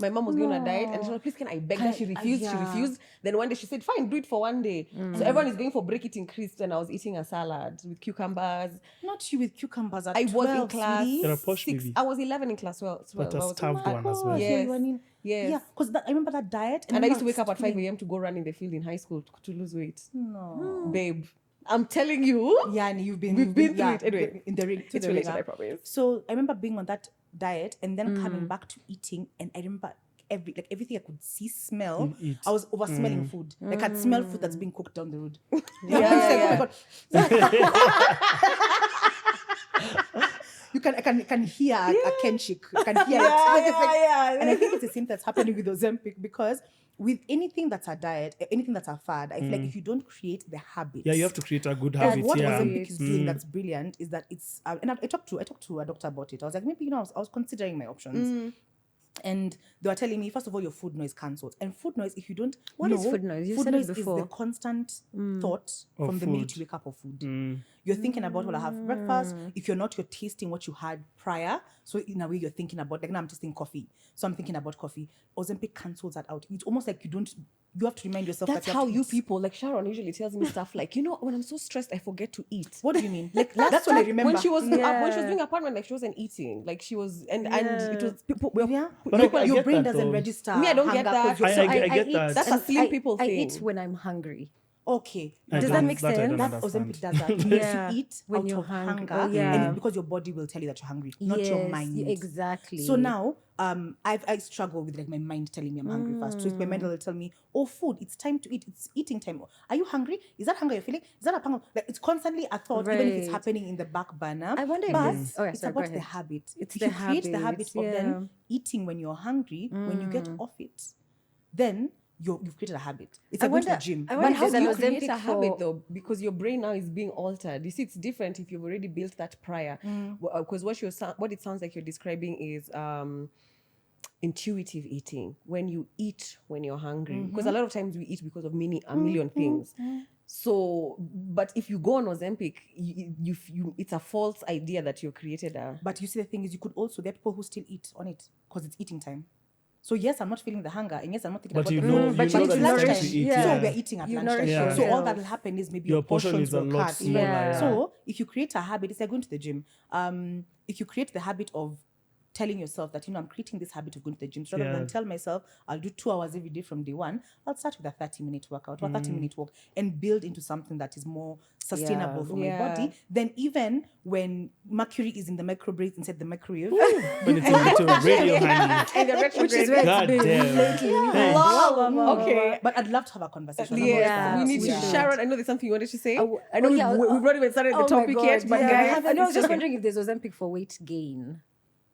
My mom was going on a diet and she was, please, can I beg her? She refused. She refused. Then one day she said, fine, do it for one day. So everyone is going for break it increased, and I was eating a salad with cucumbers.
Not you with cucumbers at
I was
12,
in class
sweetie.
You're a posh
6.
baby.
I was 11 in class 12.
But
I
a
was-
starved one as well.
Yes.
you were in-
Yes.
Yeah, because I remember that diet.
And I used to wake up
remember
at 5
schooling.
a.m. to go run in the field in high school to lose weight.
No.
Babe, I'm telling you.
Yeah, and we've been
through
yeah,
it. Anyway,
in the ring.
it's
the
related,
ringer.
I promise.
So I remember being on that diet and then coming back to eating, and I remember everything I could see, smell.
Eat.
I was over smelling food. Like I'd smell food that's being cooked down the road.
Yeah.
I can hear a kenshik. I can hear it. And I think it's the same that's happening with Ozempic, because with anything that's a diet, anything that's a fad, I feel like if you don't create the habit.
Yeah, you have to create a good
And
habit.
what
Yeah.
Ozempic is doing that's brilliant is that it's and I talked to a doctor about it. I was like, maybe I was considering my options. And they were telling me, first of all, your food noise cancels. And food noise, if you don't
What
know,
is food noise? You
food
said it
noise is
before.
the constant thought from the minute
food.
you wake up of food. You're thinking about what I have for breakfast. If you're not, you're tasting what you had prior. So in a way, you're thinking about, like now I'm tasting coffee. So I'm thinking about coffee. Ozempic cancels that out. It's almost like you have to remind yourself
That's
that
how
have to
you
eat.
people, like Sharon usually tells me stuff like, when I'm so stressed, I forget to eat.
What do you mean? Like
Last
that's what I
time,
remember.
when she was
Yeah.
doing apartment, like she wasn't eating, like she was, and it was people.
Yeah,
But I
your
get
brain
that
doesn't
though.
register.
Me, I don't get
hunger 'cause
that.
you're
I get that.
That's a
and
slim people
I
thing.
eat when I'm hungry.
Okay.
Does that make
I don't
sense?
That
understand.
Ozempic does that. It makes you eat
When
out
you're
of
hungry.
hunger,
Oh, yeah.
and it's because your body will tell you that you're hungry, not your
Yes,
mind.
exactly.
So now, I struggle with like my mind telling me I'm hungry first. So if my mind will tell me, oh, food, it's time to eat, it's eating time. Are you hungry? Is that hunger you're feeling? Is that a hunger? Like it's constantly a thought, even if it's
Right.
happening in the back burner.
I wonder if
but
this- oh, yeah,
it's
sorry, go
about the
ahead.
habit.
It's
if
the
you create the
habit,
habit of then eating when you're hungry, when you get off it, then you've created a habit. It's like going to the gym.
I
But
wonder
how
if
do you
there's an
create
Ozempic
a habit
for-
though? Because your brain now is being altered. You see, it's different if you've already built that prior. Because what it sounds like you're describing is intuitive eating. When you eat when you're hungry. Because a lot of times we eat because of a million things. So, but if you go on Ozempic, it's a false idea that you created a.
But you see, the thing is, you could also, there are people who still eat on it because it's eating time. So yes, I'm not feeling the hunger, and yes, I'm not thinking
But
about
you
the
know,
food.
you
but
But
you
know
it's
that it's time
lunchtime,
to eat.
Yeah.
so
Yeah.
we're eating at
You
lunchtime.
nourish
Yeah.
So all
yourself.
that will happen is maybe
Your portion
portions
is a
will
lot
cut.
smaller, yeah.
So if you create a habit, it's like going to the gym. If you create the habit of telling yourself that, I'm creating this habit of going to the gym, so rather
Yeah.
than tell myself I'll do 2 hours every day from day one, I'll start with a 30-minute workout or a 30-minute walk and build into something that is more sustainable for my body. Then even when mercury is in the microbreak inside the microwave,
When it's a little radio, honey.
And the retrograde.
Which is where
God
it's been
damn.
lately.
Hey.
Okay.
but I'd love to have a conversation about
Yes,
that.
we need to.
Yeah.
Sharon, I know there's something you wanted to say.
Oh,
I know
oh, yeah,
we've not even started the
Oh my
topic
God,
yet, but
yeah.
guys,
I know, I was just
okay.
wondering if there's Ozempic for weight gain.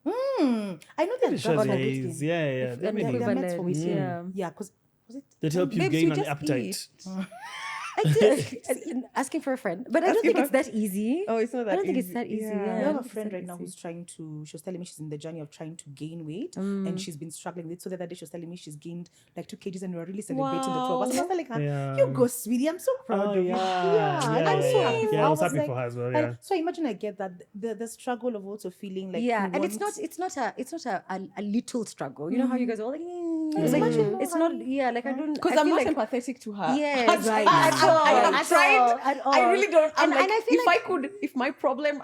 I know that
Sure
drugs
there
for weight
is.
gain.
Yeah,
An
there may be.
they're meant for weight gain.
yeah.
Yeah, because was it?
They help you
Babes,
gain
we
an
just
appetite.
eat.
I did. Asking for a friend. But I don't think it's that easy.
Oh, it's not that
I don't think
easy.
it's that easy.
Yeah.
Yeah.
I
I
have
don't
a
think it's
friend
that
right now
easy.
who's she was telling me she's in the journey of trying to gain weight and she's been struggling with it. So the other day she was telling me she's gained like 2 kgs and we were really celebrating the 2 of us. And I was telling her,
Yeah.
you go, sweetie, I'm so proud
Oh,
of you.
yeah.
And I'm so happy.
Yeah, I was
was
happy for her as well,
and
yeah.
so imagine I get that the struggle of also feeling like
Yeah,
you
and it's
want-
not a little struggle. You know how you guys are all like, it's
Imagine
like
more,
it's not.
honey.
Yeah, like I don't.
Because
I
I'm
feel
not
like,
empathetic to her.
Yes,
Right.
at all,
I've tried.
at all.
I really don't. I'm
And-
like,
and I feel
if
like-
I could, if my problem,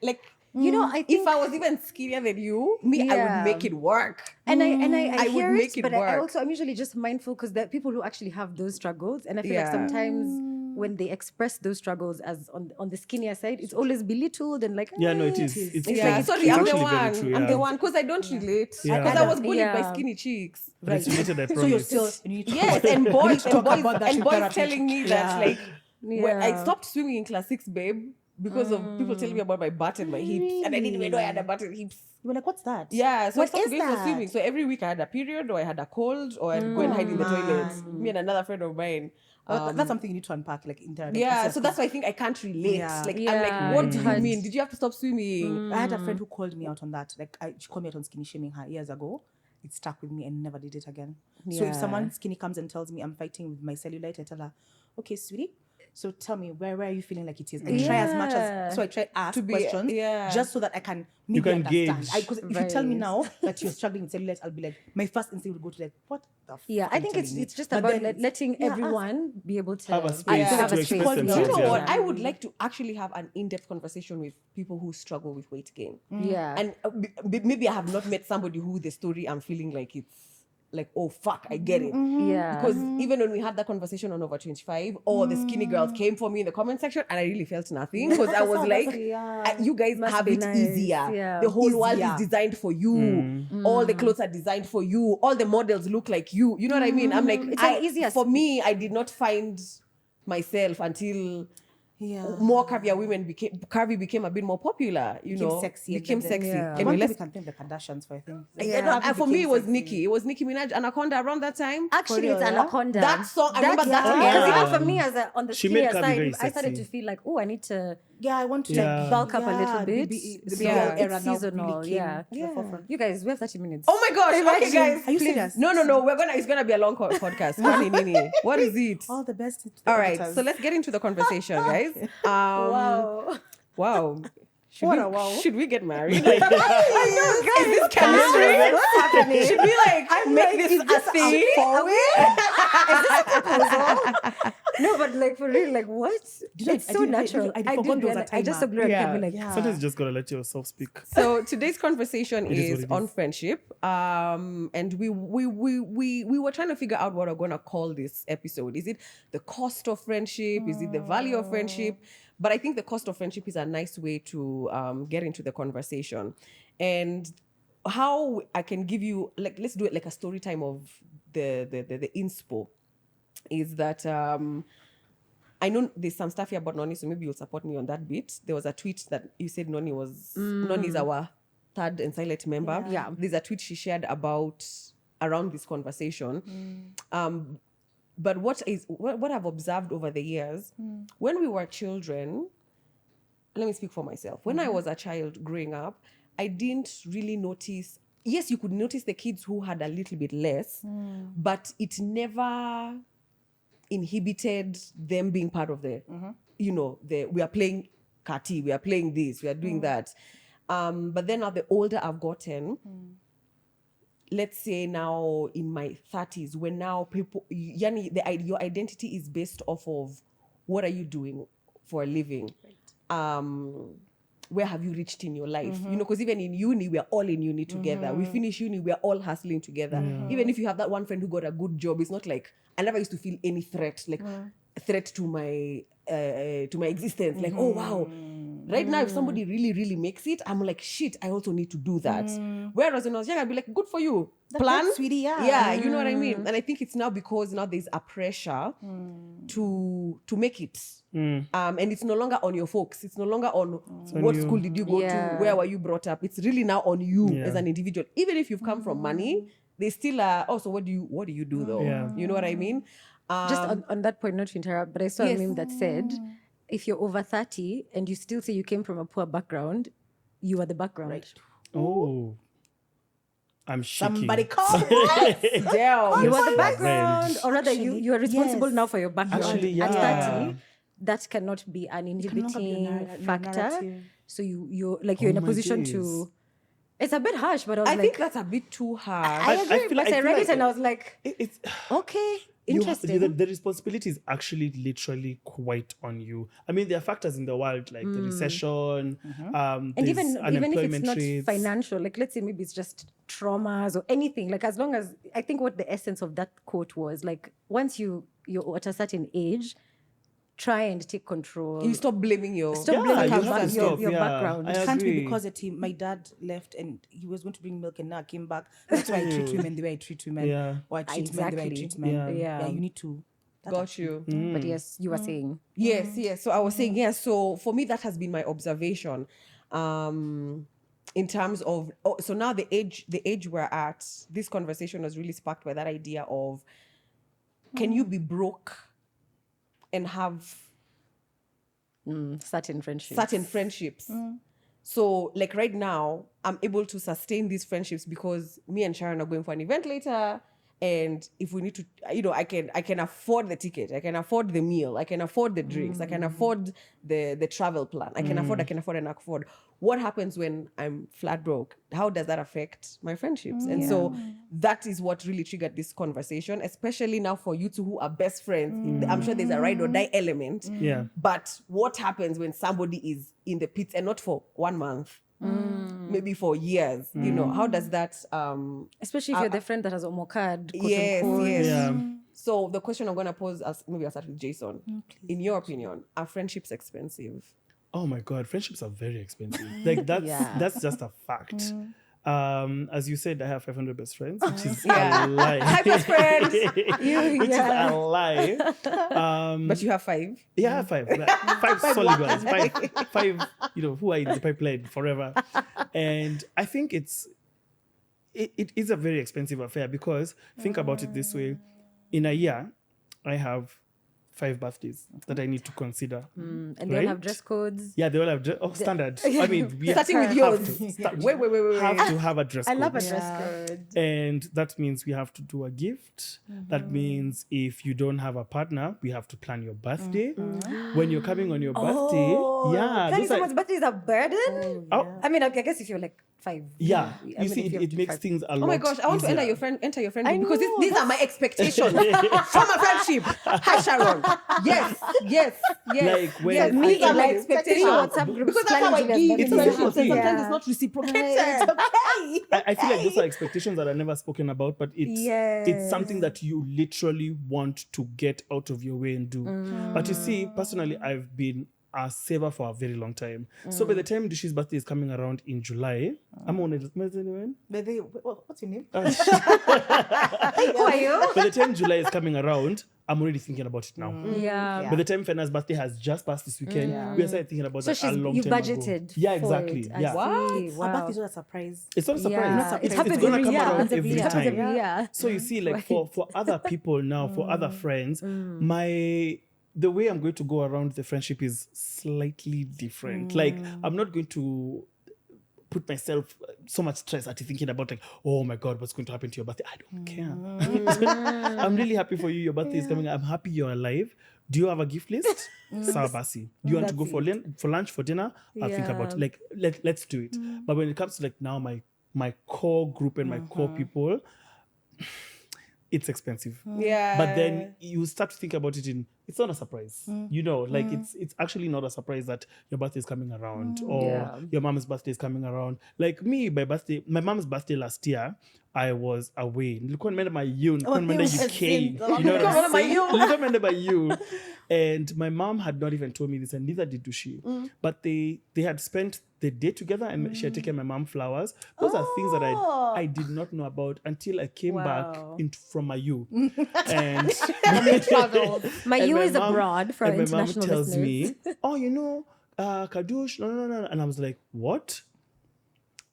like,
You know, I think
if I was even skinnier than you, I
Yeah.
would make it work.
And I
I would
hear
make
it,
it
but I
work.
also I'm usually just mindful because there are people who actually have those struggles, and I feel like
Yeah.
sometimes when they express those struggles as on the skinnier side, it's always belittled and like
Yeah, no, it
"Eh."
is. It's
Yeah,
true.
sorry,
It's
I'm the
actually very
one.
true,
I'm
yeah.
the one because I don't relate.
Yeah.
Because I was bullied by
Yeah.
skinny cheeks.
But it's related, I
So
promise.
you're still you need to
Yes, and boys
talk about that
and boys
therapy.
telling me that
Yeah.
like when I
Yeah.
stopped swimming in class 6, babe, because of people telling me about my butt and my hips, and I didn't even know I had a butt and hips.
You were like, what's that?
Yeah, so I
What
stopped
is
going for
that?
swimming. So every week I had a period, or I had a cold, or I'd go and hide in the toilet. Me and another friend of mine.
That's something you need to unpack, like in therapy.
Yeah,
process,
so that's why I think I can't relate.
Yeah.
Like I'm
Yeah,
like, what do
it's
you
hard.
mean? Did you have to stop swimming?
I had a friend who called me out on that. Like she called me out on skinny shaming her years ago. It stuck with me and never did it again. So
Yeah.
if someone skinny comes and tells me I'm fighting with my cellulite, I tell her, okay, sweetie, so tell me where are you feeling like it is? I try as much as I try ask
To be-
questions
yeah.
just so that I can maybe
can
understand.
gauge.
Because if you tell me
Right.
now that you're struggling with cellulite, I'll be like, my first instinct would go to like, what the
Yeah,
fuck
I
are you
think
telling me?
it's just
But
about
then
letting
yeah, ask.
everyone be able to
Have a space
to
have a
express
space.
themselves.
Do you know
Yeah.
what? I would like to actually have an in-depth conversation with people who struggle with weight gain.
Yeah.
And maybe I have not met somebody who the story I'm feeling like it's like, oh fuck, I get it.
Yeah.
Because even when we had that conversation on Over 25, all the skinny girls came for me in the comment section and I really felt nothing because I was like, you guys
Must
have
be
it
nice,
easier.
yeah.
The whole world
Easier.
is designed for you. All the clothes are designed for you. All the models look like you. You know what I mean? I'm like,
It's an easier
for me, I did not find myself until more curvier women became a bit more popular, you know,
sexy.
became
and then-
sexy.
Yeah.
Anyway,
One thing
let's
we can thank the Kardashians for, I think.
and for me, it was
Sexy.
Nicki. It was Nicki Minaj, Anaconda around that time.
Actually,
real,
it's
yeah?
Anaconda.
That song, I remember that
Because
era.
even for me, as on the
She made
skinnier
Curvy
side,
very
I started
sexy.
to feel like, oh, I need to
Yeah, I want to
Yeah.
like
bulk up a little bit.
The
So
BBL
Yeah.
era
it's
now
seasonal.
really came
Yeah.
to the forefront.
You guys, we have 30 minutes.
Oh my gosh! Okay, guys,
Are you
please.
serious?
No. It's gonna be a long podcast. Nini. What is it?
All the best. to the
All right,
editors.
so let's get into the conversation, guys.
Wow.
Wow. Should we get married?
I know, guys.
Is this chemistry?
What's happening?
Should we make this a thing?
No, but like for real, like what? It's so natural.
I forgot there was a
I just
timer.
so glad
Yeah.
can be like,
Sometimes you just gotta let yourself speak.
So today's conversation
It is what
is
it
on
is.
friendship. And we were trying to figure out what we're gonna call this episode. Is it the cost of friendship? Is it the value of friendship? But I think the cost of friendship is a nice way to get into the conversation. And how I can give you, like, let's do it like a story time of the inspo. Is that I know there's some stuff here about Noni, so maybe you'll support me on that bit. There was a tweet that you said Noni is our third and silent member.
Yeah.
There's a tweet she shared around this conversation. But what I've observed over the years, when we were children, let me speak for myself. When I was a child growing up, I didn't really notice. Yes, you could notice the kids who had a little bit less, but it never inhibited them being part of the, we are playing kati, we are playing this, we are doing that. But then now the older I've gotten, let's say now in my 30s, when now people, your identity is based off of what are you doing for a living? Where have you reached in your life? Because even in uni, we are all in uni together. We finish uni, we are all hustling together. Even if you have that one friend who got a good job, it's not like, I never used to feel any threat, like a threat to my existence. Like, oh wow. Right now, if somebody really, really makes it, I'm like, shit, I also need to do that. Whereas when I was young, I'd be like, good for you. Plan,
sweetie, yeah.
Yeah, you know what I mean? And I think it's now because now there's a pressure to make it. And it's no longer on your folks. It's no longer on what school did you go to, where were you brought up. It's really now on you as an individual. Even if you've come from money, they still are, so what do you do though?
Yeah.
You know what I mean?
just on that point, not to interrupt, but I saw
Yes.
a meme that said, if you're over 30 and you still say you came from a poor background, you are the background.
Right.
Oh, I'm shaking.
Somebody call.
Damn.
You are the
Yes,
background, or rather,
Actually,
you are responsible
yes.
now for your background.
Actually,
At
yeah.
30, that cannot be an
It can no longer be a
inhibiting
narrative.
factor. So you're in a
my
position
days.
to. It's a bit harsh, but I was
I
like,
think that's a bit too hard.
I
I
agree,
feel-
but
I
I
feel
read
like
it and I was like,
It's
okay,
you have-
interesting.
the responsibility is actually literally quite on you. I mean, there are factors in the world like the recession,
And
there's
even if it's
unemployment
not
rates.
financial, like let's say maybe it's just traumas or anything, like as long as, I think what the essence of that quote was, like once you're at a certain age, try and take control.
You stop blaming your
Stop
Yeah,
blaming
you
your,
have to
back,
stop,
your
yeah.
background.
I
It can't be
agree.
because my dad left and he was going to bring milk and now I came back. That's why I treat women the way I treat women.
Yeah.
Or I treat men the way I
Exactly.
treat men.
Yeah.
Yeah.
You need to.
got you.
But yes, you were saying.
Yes. So I was saying, yes. So for me, that has been my observation. In terms of, so now the age we're at, this conversation was really sparked by that idea of, can you be broke and have
Certain friendships.
certain friendships? So like right now, I'm able to sustain these friendships because me and Sharon are going for an event later. And if we need to, I can afford the ticket, I can afford the meal, I can afford the drinks, I can afford the travel plan, I can afford. What happens when I'm flat broke? How does that affect my friendships? And so that is what really triggered this conversation, especially now for you two who are best friends. I'm sure there's a ride or die element.
Yeah.
But what happens when somebody is in the pits and not for 1 month? Maybe for years, how does that
Especially if you're the friend that has omokad.
yes.
Yeah.
So the question I'm gonna pose, maybe I'll start with Jason. In your opinion, are friendships expensive?
Oh my God, friendships are very expensive. Like that's just a fact. As you said, I have 500 best friends, which is a lie.
Hi, best friend.
Which is a lie.
But you have 5.
Yeah, I have 5. Five solid ones. Five, who are in the pipeline forever. And I think it is a very expensive affair because think about it this way. In a year, I have 5 birthdays that I need to consider.
And they all have
Right?
dress codes.
Yeah, they all have standard. I mean, we
Starting with
have
yours.
to start-
Wait.
have to have a dress
I
code.
love a dress
Yeah.
code.
And that means we have to do a gift. That means if you don't have a partner, we have to plan your birthday. When you're coming on your birthday, yeah,
Planning
those are,
someone's birthday is a burden.
oh,
I mean, I guess if you're like 5.
yeah.
I
You
mean,
see,
if you're
it makes
5.
things a
Oh
lot
my gosh, I want to enter
easier.
your friend
I
group because
know,
these are my expectations from a friendship. Hi Sharon. Yes.
Like when
yes,
I-
these are my
Like,
expectations.
WhatsApp groups
Because that's how I
planning
give
Julia's
friendships,
birthday.
and sometimes
Yeah.
it's not reciprocated.
It's okay.
I feel like those are expectations that are never spoken about, but it's something that you literally want to get out of your way and do. But you see, personally, I've been a saver for a very long time. So by the time Dushy's birthday is coming around in July, I'm on it.
What's your name?
Who are you?
By the time July is coming around, I'm already thinking about it now.
Yeah.
By the time Fena's birthday has just passed this weekend, we are started thinking about
So
that a long
you
time
budgeted.
ago. Yeah,
for
exactly.
it. I
Yeah.
see.
Her
Wow.
birthday is not a surprise.
It's not a surprise.
Yeah.
It
It's
happens
gonna
every
come
year.
around
Happens
every
It happens
time.
every year.
So you see, like for other people now, for other friends, the way I'm going to go around the friendship is slightly different. Like I'm not going to put myself so much stress at thinking about like, oh my God, what's going to happen to your birthday? I don't care. I'm really happy for you. Your birthday is coming. I'm happy you're alive. Do you have a gift list? Sawa basi. Do you want to go for lunch, for dinner? I'll think about it. Like let's do it. But when it comes to like now my core group and my core people, it's expensive.
Yeah.
But then you start to think about it it's not a surprise. Like it's actually not a surprise that your birthday is coming around or your mom's birthday is coming around. Like me, my mom's birthday last year, I was away. Nilikuwa nimeenda Mayu, nilikuwa nimeenda UK. You know what I'm saying? Nilikuwa nimeenda Mayu. And my mom had not even told me this, and neither did Dushy. But they had spent the day together, and she had taken my mom flowers. Those are things that I did not know about until I came back from Mayu. And
Mayu is
mom-
abroad for our
and my mom
international
tells
listeners.
me, oh, Kadush, no. And I was like, what?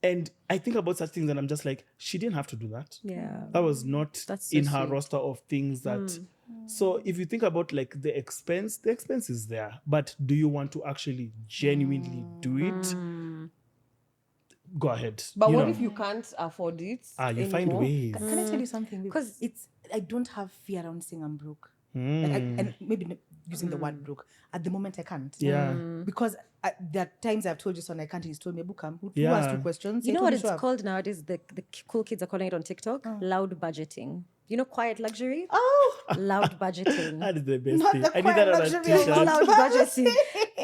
And I think about such things and I'm just like, she didn't have to do that.
Yeah.
That was not
That's so
in her
sweet.
roster of things that. So if you think about like the expense is there. But do you want to actually genuinely do it? Go ahead.
But
You
what
know.
if you can't afford it?
You find
anymore?
ways.
Can I tell you something?
Because
I don't have fear around saying I'm broke.
Mm.
Like and maybe not using the word broke. At the moment, I can't.
Yeah.
Because there are times I've told you son I can't. He's told me, Bukam, who
Yeah.
asked 2 questions?
you
He
know
told
what
me,
it's
"Show up."
called nowadays? The cool kids are calling it on TikTok. Loud budgeting. You know, quiet luxury.
Oh,
Loud budgeting.
That is the best
Not
thing.
the
I need that on a
quiet luxury of
t-shirt.
Loud budgeting.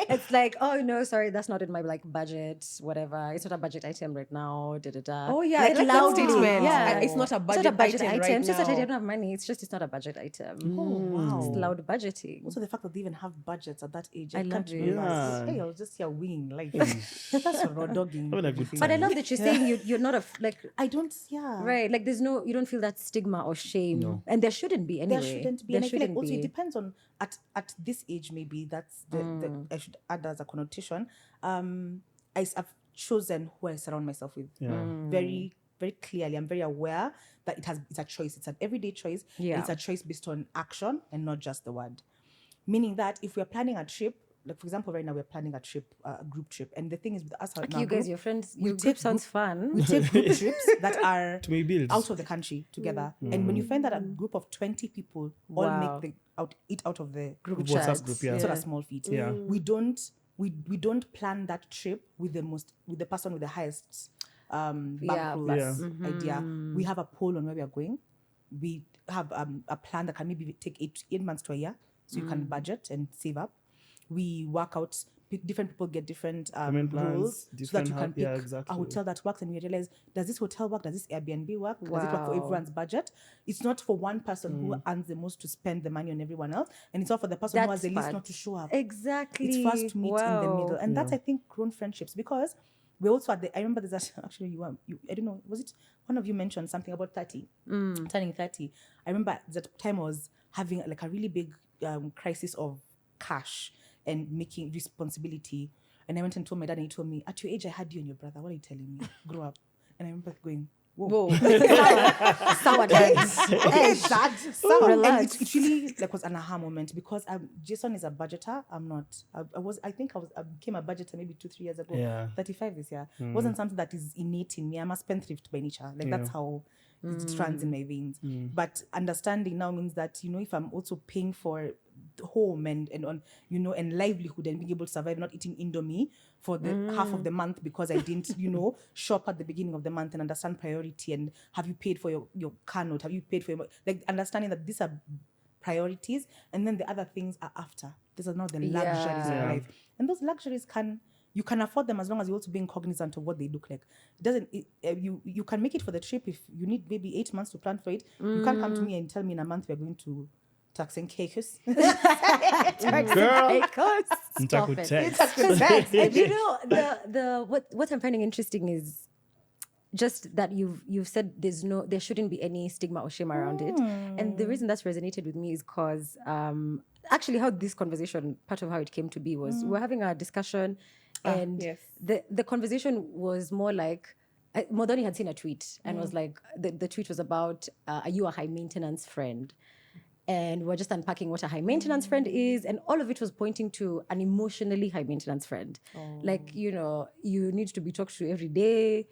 It's like, oh no, sorry, that's not in my like budget. Whatever. It's not a budget item right now. Da da da.
Oh yeah, I like that
loudly.
statement.
Yeah.
It's not a
It's
budget,
not a budget
item,
item.
right
It's just that I
now.
don't have money. It's just it's not a budget item.
oh wow.
It's loud budgeting.
Also, the fact that they even have budgets at that age,
I
can't
love it.
remember.
Yeah.
Hey, I was just here winging life. That's a raw dogging.
Having a good
But I love that you're saying you're not like
I don't. Yeah.
right. Like you don't feel that stigma or shame,
No.
and there shouldn't be anyway.
There shouldn't be.
There
And I feel like
shouldn't
also it
be.
depends on at this age maybe that's the I should add as a connotation. I've chosen who I surround myself with very very clearly. I'm very aware that it's a choice. It's an everyday choice.
Yeah.
It's a choice based on action and not just the word. Meaning that if we're planning a trip, like for example, right now we're planning a trip, a group trip, and the thing is with us, in our
You guys,
group,
your friends,
we
your
take
group sounds
we
fun.
take group trips that are
To make bills.
out of the country together. And when you find that a group of 20 people all
Wow.
make eat out of the group
WhatsApp
chats,
group, yeah.
it's not a small feat.
Yeah.
We don't plan that trip with the person with the highest bankroll idea. We have a poll on where we are going. We have a plan that can maybe take 8 months to a year, so you can budget and save up. We work out. Different people get different
Payment plans,
rules so that
different
you can pick
exactly.
a hotel that works, and we realize, does this hotel work? Does this Airbnb work? Does it work for
Wow.
everyone's budget? It's not for one person who earns the most to spend the money on everyone else, and it's not for the person who has the
That's
least
smart.
not to show up.
Exactly.
It's for us to meet in the
Wow.
middle, and that's I think grown friendships, because we also at I remember there's actually you I don't know, was it one of you mentioned something about 30 turning 30. I remember that time I was having like a really big crisis of cash and making responsibility, and I went and told my dad, and he told me, at your age I had you and your brother, what are you telling me? Grow up. And I remember going,
Whoa.
Sour dads.
Okay, that sour. And
Relax.
it really like was an aha moment because Jayson is a budgeter. I'm not. I became a budgeter maybe 2-3 years ago.
Yeah.
35 this year. Wasn't something that is innate in me. I'm a spendthrift by nature. Like that's how it runs in my veins. But understanding now means that, you know, if I'm also paying for home and on, you know, and livelihood and being able to survive, not eating Indomie for the half of the month because I didn't, you know, shop at the beginning of the month and understand priority, and have you paid for your car note? Have you paid for your, like, understanding that these are priorities and then the other things are after. These are not the luxuries of life. And those luxuries you can afford them as long as you're also being cognizant of what they look like. You can make it for the trip if you need maybe 8 months to plan for it. You can't come to me and tell me in a month we're going to Turks and Caicos.
Girl.
Stop it. And you know, what I'm finding interesting is just that you've said there shouldn't be any stigma or shame around it. And the reason that's resonated with me is because actually how this conversation, part of how it came to be was we're having a discussion, and the conversation was more like Modoni had seen a tweet and was like, the tweet was about, are you a high maintenance friend? And we're just unpacking what a high maintenance friend is. And all of it was pointing to an emotionally high maintenance friend. Like, you know, you need to be talked to every day.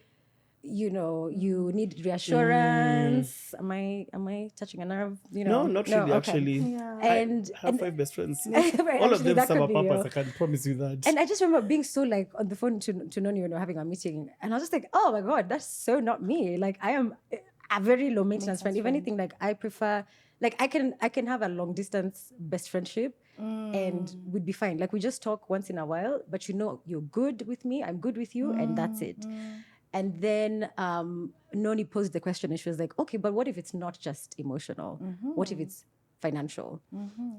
You know, you need reassurance. Am I touching a nerve? You know,
No, not really,
okay.
actually.
Yeah.
I have 5 best friends.
Right,
All of
actually,
them
that
serve a
could be
purpose.
you.
I can promise you that.
And I just remember being so like on the phone to Noni when we were having a meeting. And I was just like, oh my God, that's so not me. Like, I am a very low maintenance friend. If anything, like, I prefer, like, I can have a long distance best friendship and we'd be fine. Like, we just talk once in a while, but you know, you're good with me, I'm good with you, and that's it. And then Noni posed the question and she was like, okay, but what if it's not just emotional? What if it's financial?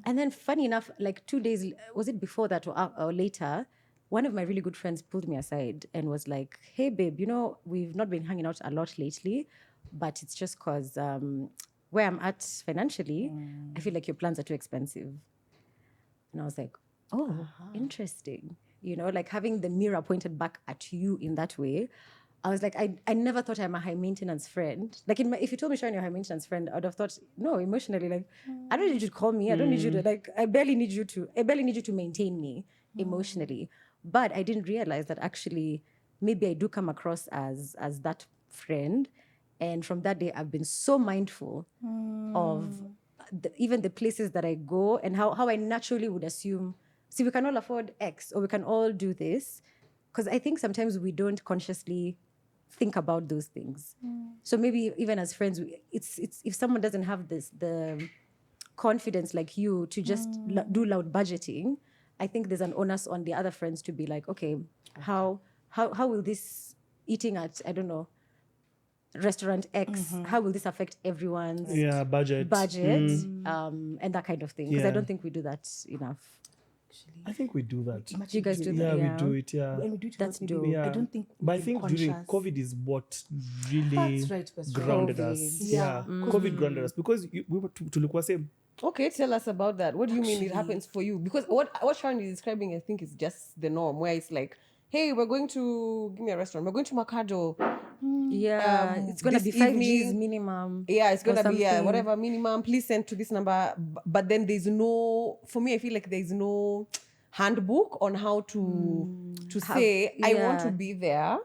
And then funny enough, like 2 days, was it before that or later, one of my really good friends pulled me aside and was like, hey babe, you know, we've not been hanging out a lot lately, but it's just because where I'm at financially, I feel like your plans are too expensive. And I was like, oh, interesting. You know, like having the mirror pointed back at you in that way. I was like, I never thought I'm a high maintenance friend. Like, if you told me, Sharon, you're a high maintenance friend, I would have thought, no, emotionally, like, I don't need you to call me. I don't need you to, like, I barely need you to maintain me emotionally. But I didn't realize that actually maybe I do come across as that friend. And from that day, I've been so mindful of even the places that I go and how I naturally would assume, see, we can all afford X or we can all do this. Because I think sometimes we don't consciously think about those things. So maybe even as friends, it's if someone doesn't have the confidence like you to just do loud budgeting, I think there's an onus on the other friends to be like, okay, how will this eating at, I don't know, restaurant X, how will this affect everyone's
budget
and that kind of thing? Because I don't think we do that enough.
I think we do that.
You guys do that?
Yeah, we do it. Yeah,
And we do it
That's
without
dope.
maybe-
Yeah.
I don't think.
But I
we've
think
been
during
conscious.
COVID is what really
That's right, that's right.
grounded
COVID.
us.
Yeah.
COVID grounded us because we were to look same.
Okay, tell us about that. What do you mean it happens for you? Because what Sharon is describing, I think, is just the norm, where it's like, hey, we're going to, give me a restaurant, we're going to Mercado.
Yeah, it's going to
this
be 5
evening-
Gs minimum.
Yeah, it's going
or
to be,
something.
whatever, minimum, please send to this number. But then there's no, for me, I feel like there's no handbook on how to say, I want to be there,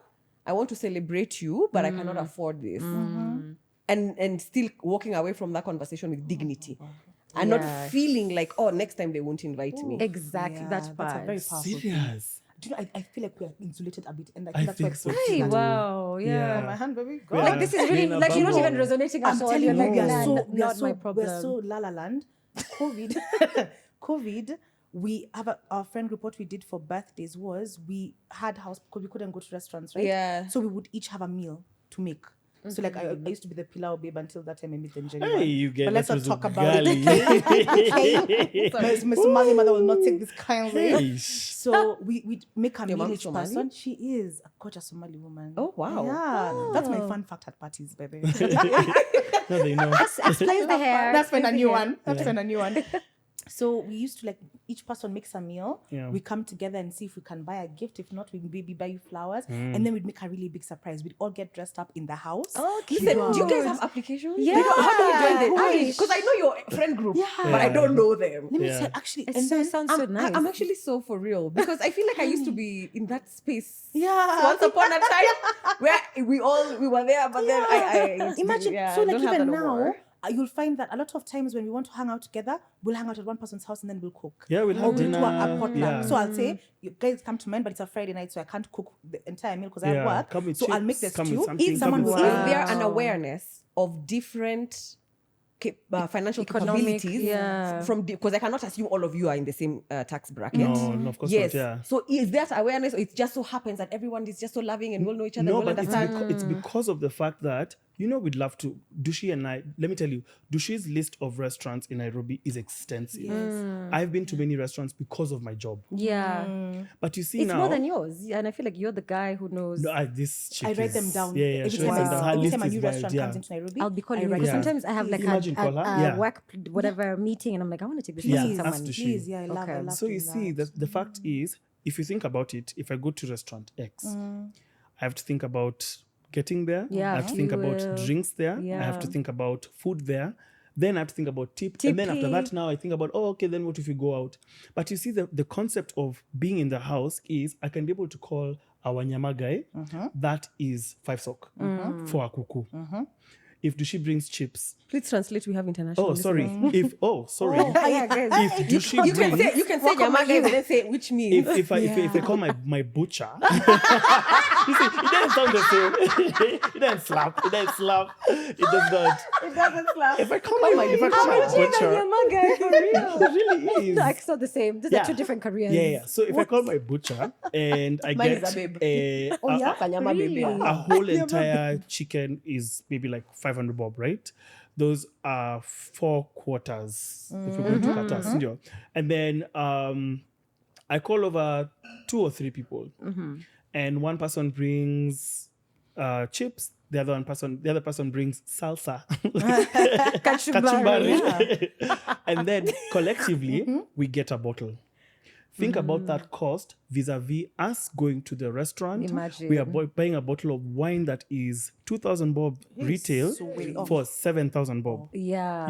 I want to celebrate you, but I cannot afford this. And still walking away from that conversation with dignity. And not feeling like, oh, next time they won't invite me.
Exactly,
Yeah,
that's
a
part.
very powerful thing.
Serious.
Do you know, I feel like we are insulated a bit, and I
I
think that's
think
why
so
it's
Hey,
too.
wow, yeah.
my hand, baby. Go.
Yeah.
Like, this is really,
Being a
like, you're not
bubble.
even resonating
I'm
at all.
telling
You're
you,
like,
we are
nah,
so
not my problem.
We're so la la land. COVID. We have our friend group. What we did for birthdays was we had house because we couldn't go to restaurants, right?
Yeah.
So we would each have a meal to make. So like I used to be the pilau babe until that time I met Nigeria.
Hey, you get
But let's not
that
talk
was
about it.
Gali.
My Somali mother will not take this kindly.
Hey.
So we make a
Your
meal
mom is
each
Somali?
person. She is a gorgeous Somali woman.
Oh, wow.
Yeah, that's my fun fact at parties, baby.
No, they know.
Explain the hair.
That's when a
explain
new
the hair.
one. That's when a new one. So we used to like each person makes a meal.
Yeah.
We come together and see if we can buy a gift. If not, we maybe buy you flowers, and then we'd make a really big surprise. We'd all get dressed up in the house.
Oh,
Listen, do you guys
cute.
have applications?
Yeah.
How do you join
Gosh.
this? Because I know your friend group,
Yeah.
but I don't know them.
Let me
Yeah.
say, actually,
It
and
so
then
sounds so nice.
I'm actually so for real because I feel like I used to be in that space.
yeah,
Once upon a time, where we were there, but then I
imagine.
yeah,
So
I
like
don't have
even
that no
now,
more.
you'll find that a lot of times when we want to hang out together, we'll hang out at one person's house and then we'll cook.
Yeah, we'll
Or
have
we'll
dinner.
do a potluck.
Yeah.
So I'll say, you guys come to mine, but it's a Friday night, so I can't cook the entire meal because I
Yeah,
have work.
come with
So I'll make the
chips, come with
stew.
something,
Someone
come
will
with
Is there an
Wow.
awareness of different financial
Economic,
capabilities
yeah.
from because I cannot assume all of you are in the same tax bracket.
No, of course
Yes.
not. Yeah.
So is that awareness, or it just so happens that everyone is just so loving and will know each other,
No,
will
but
understand?
it's because of the fact that, we'd love to. Dushy and I, let me tell you, Dushy's list of restaurants in Nairobi is extensive. I've been to many restaurants because of my job.
Yeah.
But you see
It's
now,
more than yours. Yeah, and I feel like you're the guy who knows.
no, this chick
I write
is-
them down.
Yeah,
Every
she
time,
writes them down. Her
every
list
time a
is
new
wild,
restaurant
yeah.
comes into Nairobi,
I'll be calling
I
you
write
because
them.
sometimes I have like
Imagine call her.
a
Yeah.
work whatever meeting, and I'm like, I want to take this
Yeah,
meeting
that's
someone.
the shit.
Please, yeah, I love,
Okay.
I love
So you
doing
see,
that.
the fact is, if you think about it, if I go to restaurant X, I have to think about getting there.
Yeah,
I have to think about
fuel.
drinks there. I have to
Yeah.
think about food there. Then I have to think about tip. And then after that,
Tippy.
now I think about, okay, then what if we go out? But you see, the concept of being in the house is I can be able to call our nyama guy. That is 5 sok for a kuku. If Dushi brings chips.
Please translate. We have international.
Oh, sorry.
listeners.
Sorry.
Yeah, guys.
If Dushi
You can
brings...
say Nyama guys and then say which means.
If I call my butcher, you see, it doesn't sound the same. It doesn't slap. It doesn't slap. It does not.
It doesn't slap.
If I call my butcher,
guy for real.
it really is.
No, it's not the same. These
Yeah.
are two different careers.
Yeah. So if I call my butcher and I
Mine
get
is a babe. Kanyama baby.
a whole entire chicken is maybe like 500 bob, right? Those are 4 quarters if you're going to Qatar, studio. And then I call over 2 or 3 people, and one person brings chips. The other person brings salsa, kachumbari. And then collectively we get a bottle. Think about that cost vis-a-vis us going to the restaurant.
Imagine.
We are buying a bottle of wine that is 2,000 bob retail
so way off.
for 7,000 bob.
Yeah.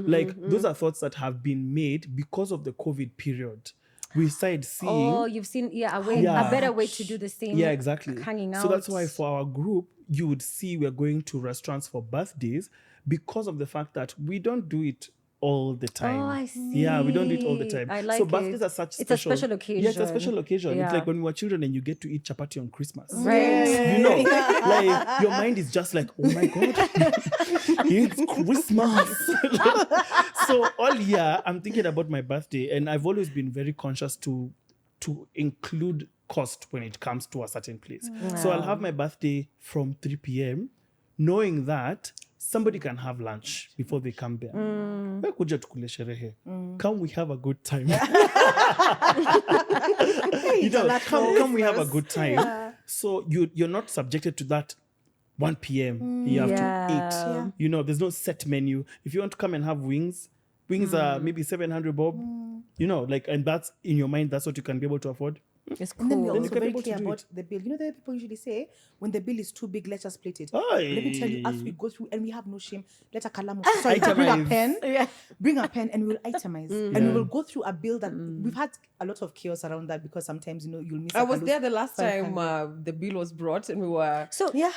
Like those are thoughts that have been made because of the COVID period. We started seeing.
Oh, you've seen a better way to do the same.
Yeah, exactly.
Hanging out.
So that's why for our group, you would see we're going to restaurants for birthdays because of the fact that we don't do it all the time.
Oh, I see.
Yeah, we don't do it all the time.
I like
so
it.
birthdays are such
It's a
special.
special occasion.
Yeah, it's a special occasion.
Yeah.
It's like when we were children and you get to eat chapati on Christmas.
Right.
You know, like your mind is just like, oh my God, it's Christmas. So all year I'm thinking about my birthday, and I've always been very conscious to include cost when it comes to a certain place. So I'll have my birthday from 3 p.m. knowing that somebody can have lunch before they come there. Kuja tukule sherehe. Come we have a good time. Come we have a good time. So you're not subjected to that 1 p.m. You have to
Yeah.
eat. There's no set menu. If you want to come and have wings are maybe 700 bob. And that's in your mind, that's what you can be able to afford.
It's
And then we're
cool.
you
also
can be
very
able to
clear
do
about
it.
the bill. You know the way people usually say, when the bill is too big, let us split it.
Aye.
Let me tell you, as we go through, and we have no shame, let a kalamu. Sorry, bring a
Itemize.
pen. Bring a pen, and we will itemize. And we
Yeah.
will go through a bill that we've had a lot of chaos around that because sometimes you'll miss.
I was there the last
500.
time the bill was brought, and we were.
So
Yeah.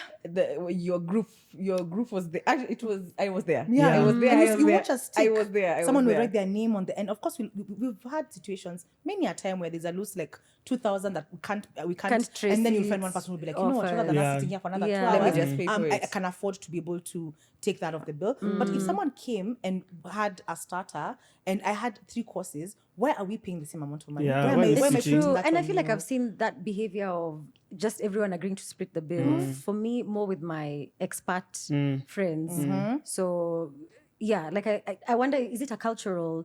Your group was there. Actually, I was there.
Yeah.
I was there.
And
I
you-
was
you
there.
watch us
I
tick.
was there.
Someone will
there.
write their name on the end. Of course, we've had situations many a time where there's a loose like 2,000 that we can't
Can't trace
and then you'll
it.
find one person who will be like, you know what, rather
Offer.
than
Yeah.
us sitting here for another
Yeah.
2
Let
hours,
me just pay for
I
it.
can afford to be able to take that off the bill. But if someone came and had a starter and I had 3 courses, why are we paying the same amount of money?
Yeah,
Why am
why
I-
are we
why am I
splitting?
putting
True.
that
And I
on
feel like
you?
I've seen that behavior of just everyone agreeing to split the bill. For me, more with my expat friends. So yeah, like I wonder, is it a cultural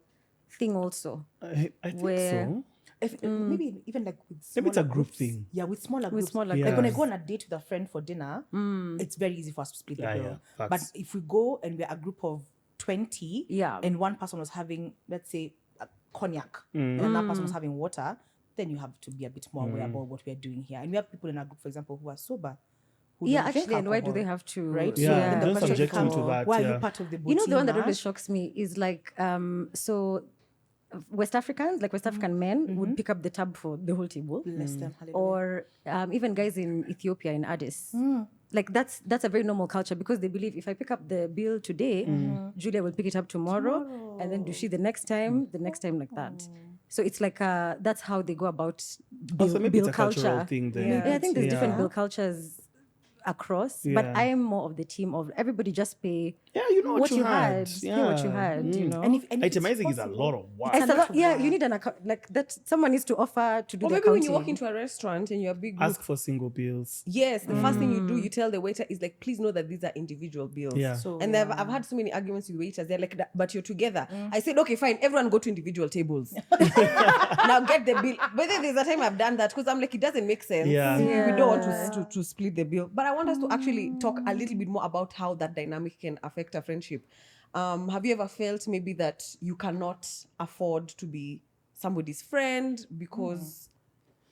thing also?
I think
Where-
so.
Maybe even like with
Maybe it's a
smaller
group
groups.
thing.
Yeah, with smaller groups.
smaller
Like when I
groups.
go on a date with a friend for dinner, it's very easy for us to split the
Yeah,
bill.
yeah,
But
facts.
if we go and we're a group of 20
Yeah.
and one person was having, let's say, cognac and that person was having water, then you have to be a bit more aware about what we're doing here. And we have people in our group, for example, who are sober. Who
Yeah,
don't drink
actually, and why do
alcohol,
they have to?
right?
Yeah,
then the
don't
question
subject them to
becomes,
that,
why are
yeah.
you part of the
You know, the one that
botina?
always shocks me is like, so West Africans, like West African men, would pick up the tab for the whole table.
Bless them, hallelujah.
Or even guys in Ethiopia, in Addis. Like that's a very normal culture because they believe if I pick up the bill today, Julia will pick it up tomorrow. And then Dushy the next time like that. So it's like that's how they go about
Also, maybe
bill
it's a cultural
culture.
thing then.
Yeah.
Yeah, I think there's different
Yeah.
bill cultures across, but
Yeah.
I am more of the team of everybody just pay
Yeah, you know what you
had,
had.
pay what you
Yeah.
had, you know.
And if it's
Itemizing is a
possible-
lot of work.
It's a
lot
lot,
of
yeah,
work.
you need an account, like that someone needs to offer to do
Or
the
maybe when you walk
accounting.
into a restaurant and you're a big group,
Ask for single bills.
yes, the first thing you do, you tell the waiter is like, please know that these are individual bills.
Yeah.
So,
And I've had so many arguments with waiters. They're like, but you're together. I said, okay, fine. Everyone go to individual tables. Now get the bill. But then there's a time I've done that because I'm like, it doesn't make sense.
Yeah.
We don't want to split the bill. But I want us to actually talk a little bit more about how that dynamic can affect a friendship. Have you ever felt maybe that you cannot afford to be somebody's friend because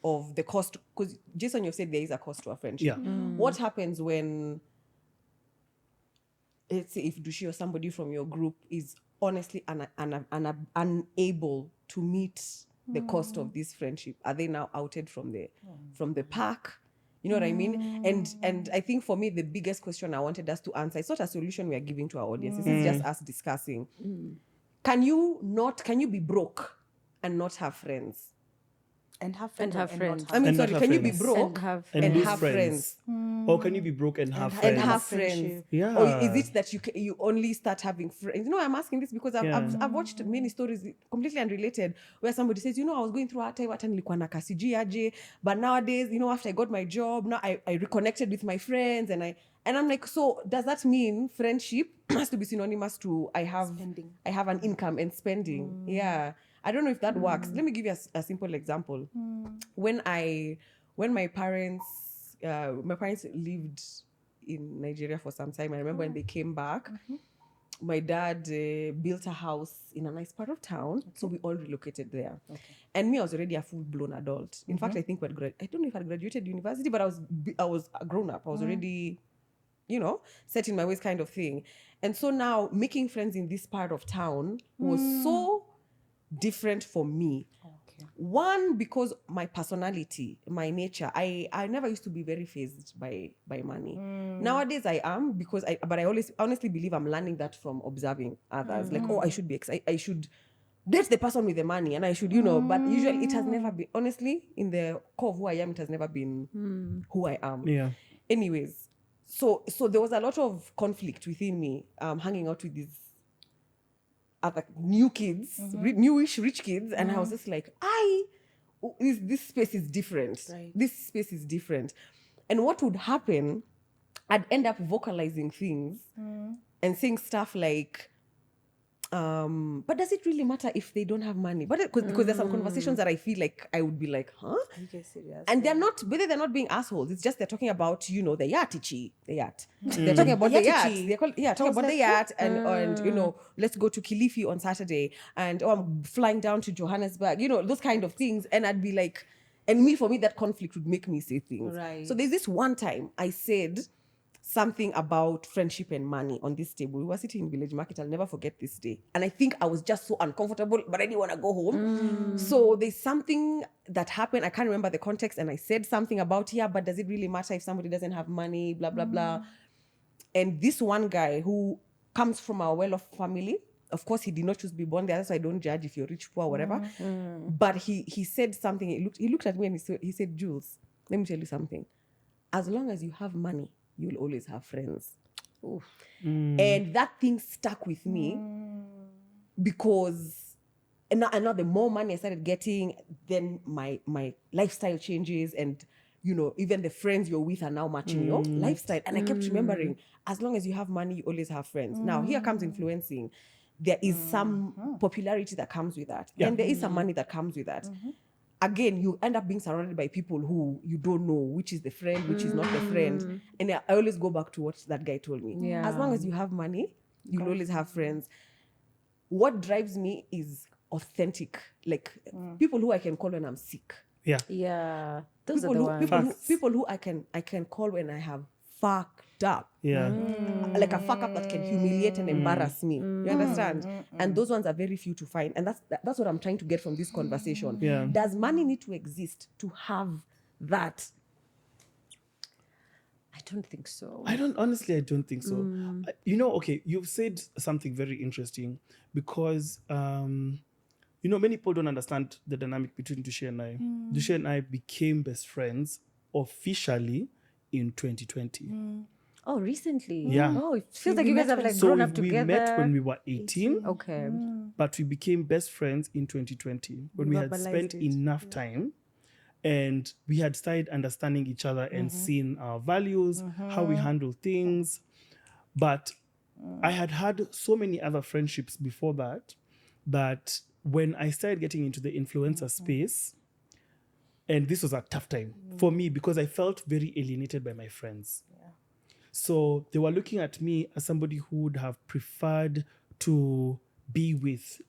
of the cost? Because Jason, you've said there is a cost to a friendship.
Yeah.
What happens when, let's say, if Dushy or somebody from your group is honestly unable to meet the cost of this friendship? Are they now outed from the pack? You know what I mean? And I think for me, the biggest question I wanted us to answer, it's not a solution we are giving to our audience. This is just us discussing. Can you be broke and not have friends?
and have friends.
have
not
friends.
have
I mean,
And not
sorry,
have
can you be
friends.
broke
And
and
lose
have friends?
Or can you be broke and have
And
friends?
have
friendship.
friends?
Yeah.
Or is it that you only start having friends? You know, I'm asking this because I've watched many stories completely unrelated where somebody says, I was going through a time hata nilikuwa na kasiji aje, but nowadays, after I got my job, now I reconnected with my friends and I'm like, so does that mean friendship has to be synonymous to I have an income and spending? Yeah. I don't know if that works. Let me give you a simple example. When my parents lived in Nigeria for some time, I remember when they came back, my dad built a house in a nice part of town, so we all relocated there. And me, I was already a full-blown adult. In fact, I think I don't know if I graduated university, but I was a grown-up. I was already, set in my ways kind of thing. And so now making friends in this part of town was so different for me. One, because my personality, my nature, I never used to be very fazed by money. Nowadays I am, but I always honestly believe I'm learning that from observing others. Like, I should be I should date the person with the money, and I should, but usually it has never been, honestly, in the core of who I am, it has never been who I am.
Yeah.
Anyways, so there was a lot of conflict within me, hanging out with these other new kids, newish rich kids, and I was just like, this space is different.
Right.
This space is different. And what would happen, I'd end up vocalizing things and saying stuff like, but does it really matter if they don't have money? But because there's some conversations that I feel like I would be like, huh?
Are you guys serious?
And they're not being assholes. It's just they're talking about, the yachtichi, the yacht. They're talking about the yacht.
Yachtichi.
They're talking about the yacht and let's go to Kilifi on Saturday and I'm flying down to Johannesburg, those kind of things. And I'd be like, for me, that conflict would make me say things.
Right.
So there's this one time I said something about friendship and money on this table. We were sitting in Village Market. I'll never forget this day. And I think I was just so uncomfortable, but I didn't want to go home. So there's something that happened. I can't remember the context. And I said something about, but does it really matter if somebody doesn't have money, blah, blah, blah. And this one guy who comes from a well-off family, of course, he did not choose to be born there, so I don't judge if you're rich, poor, whatever. But he said something. He looked at me and he said, Jules, let me tell you something. As long as you have money, you'll always have friends. And that thing stuck with me because and now the more money I started getting, then my lifestyle changes and even the friends you're with are now matching your lifestyle. And I kept remembering, as long as you have money, you always have friends. Now here comes influencing. There is some popularity that comes with that. And there is some money that comes with that. Again, you end up being surrounded by people who you don't know which is the friend, which is not the friend. And I always go back to what that guy told me.
Yeah.
As long as you have money, you'll always have friends. What drives me is authentic, like people who I can call when I'm sick.
Yeah. Those
People
are the
who
ones.
people who I can call when I have fucked up.
Yeah.
Like a fuck up that can humiliate and embarrass me. You understand? And those ones are very few to find. And that's what I'm trying to get from this conversation.
Yeah.
Does money need to exist to have that?
I don't think so.
I don't think so. Okay, you've said something very interesting because, many people don't understand the dynamic between Dushy and I. Dushy and I became best friends officially in 2020.
Oh, recently?
Yeah.
Oh, it feels like you guys have like
So
grown up
we
together.
met when we were 18,
Okay.
but we became best friends in 2020 when we had spent enough time and we had started understanding each other and seeing our values, how we handle things. But I had so many other friendships before that when I started getting into the influencer space, and this was a tough time for me because I felt very alienated by my friends. So they were looking at me as somebody who would have preferred to be with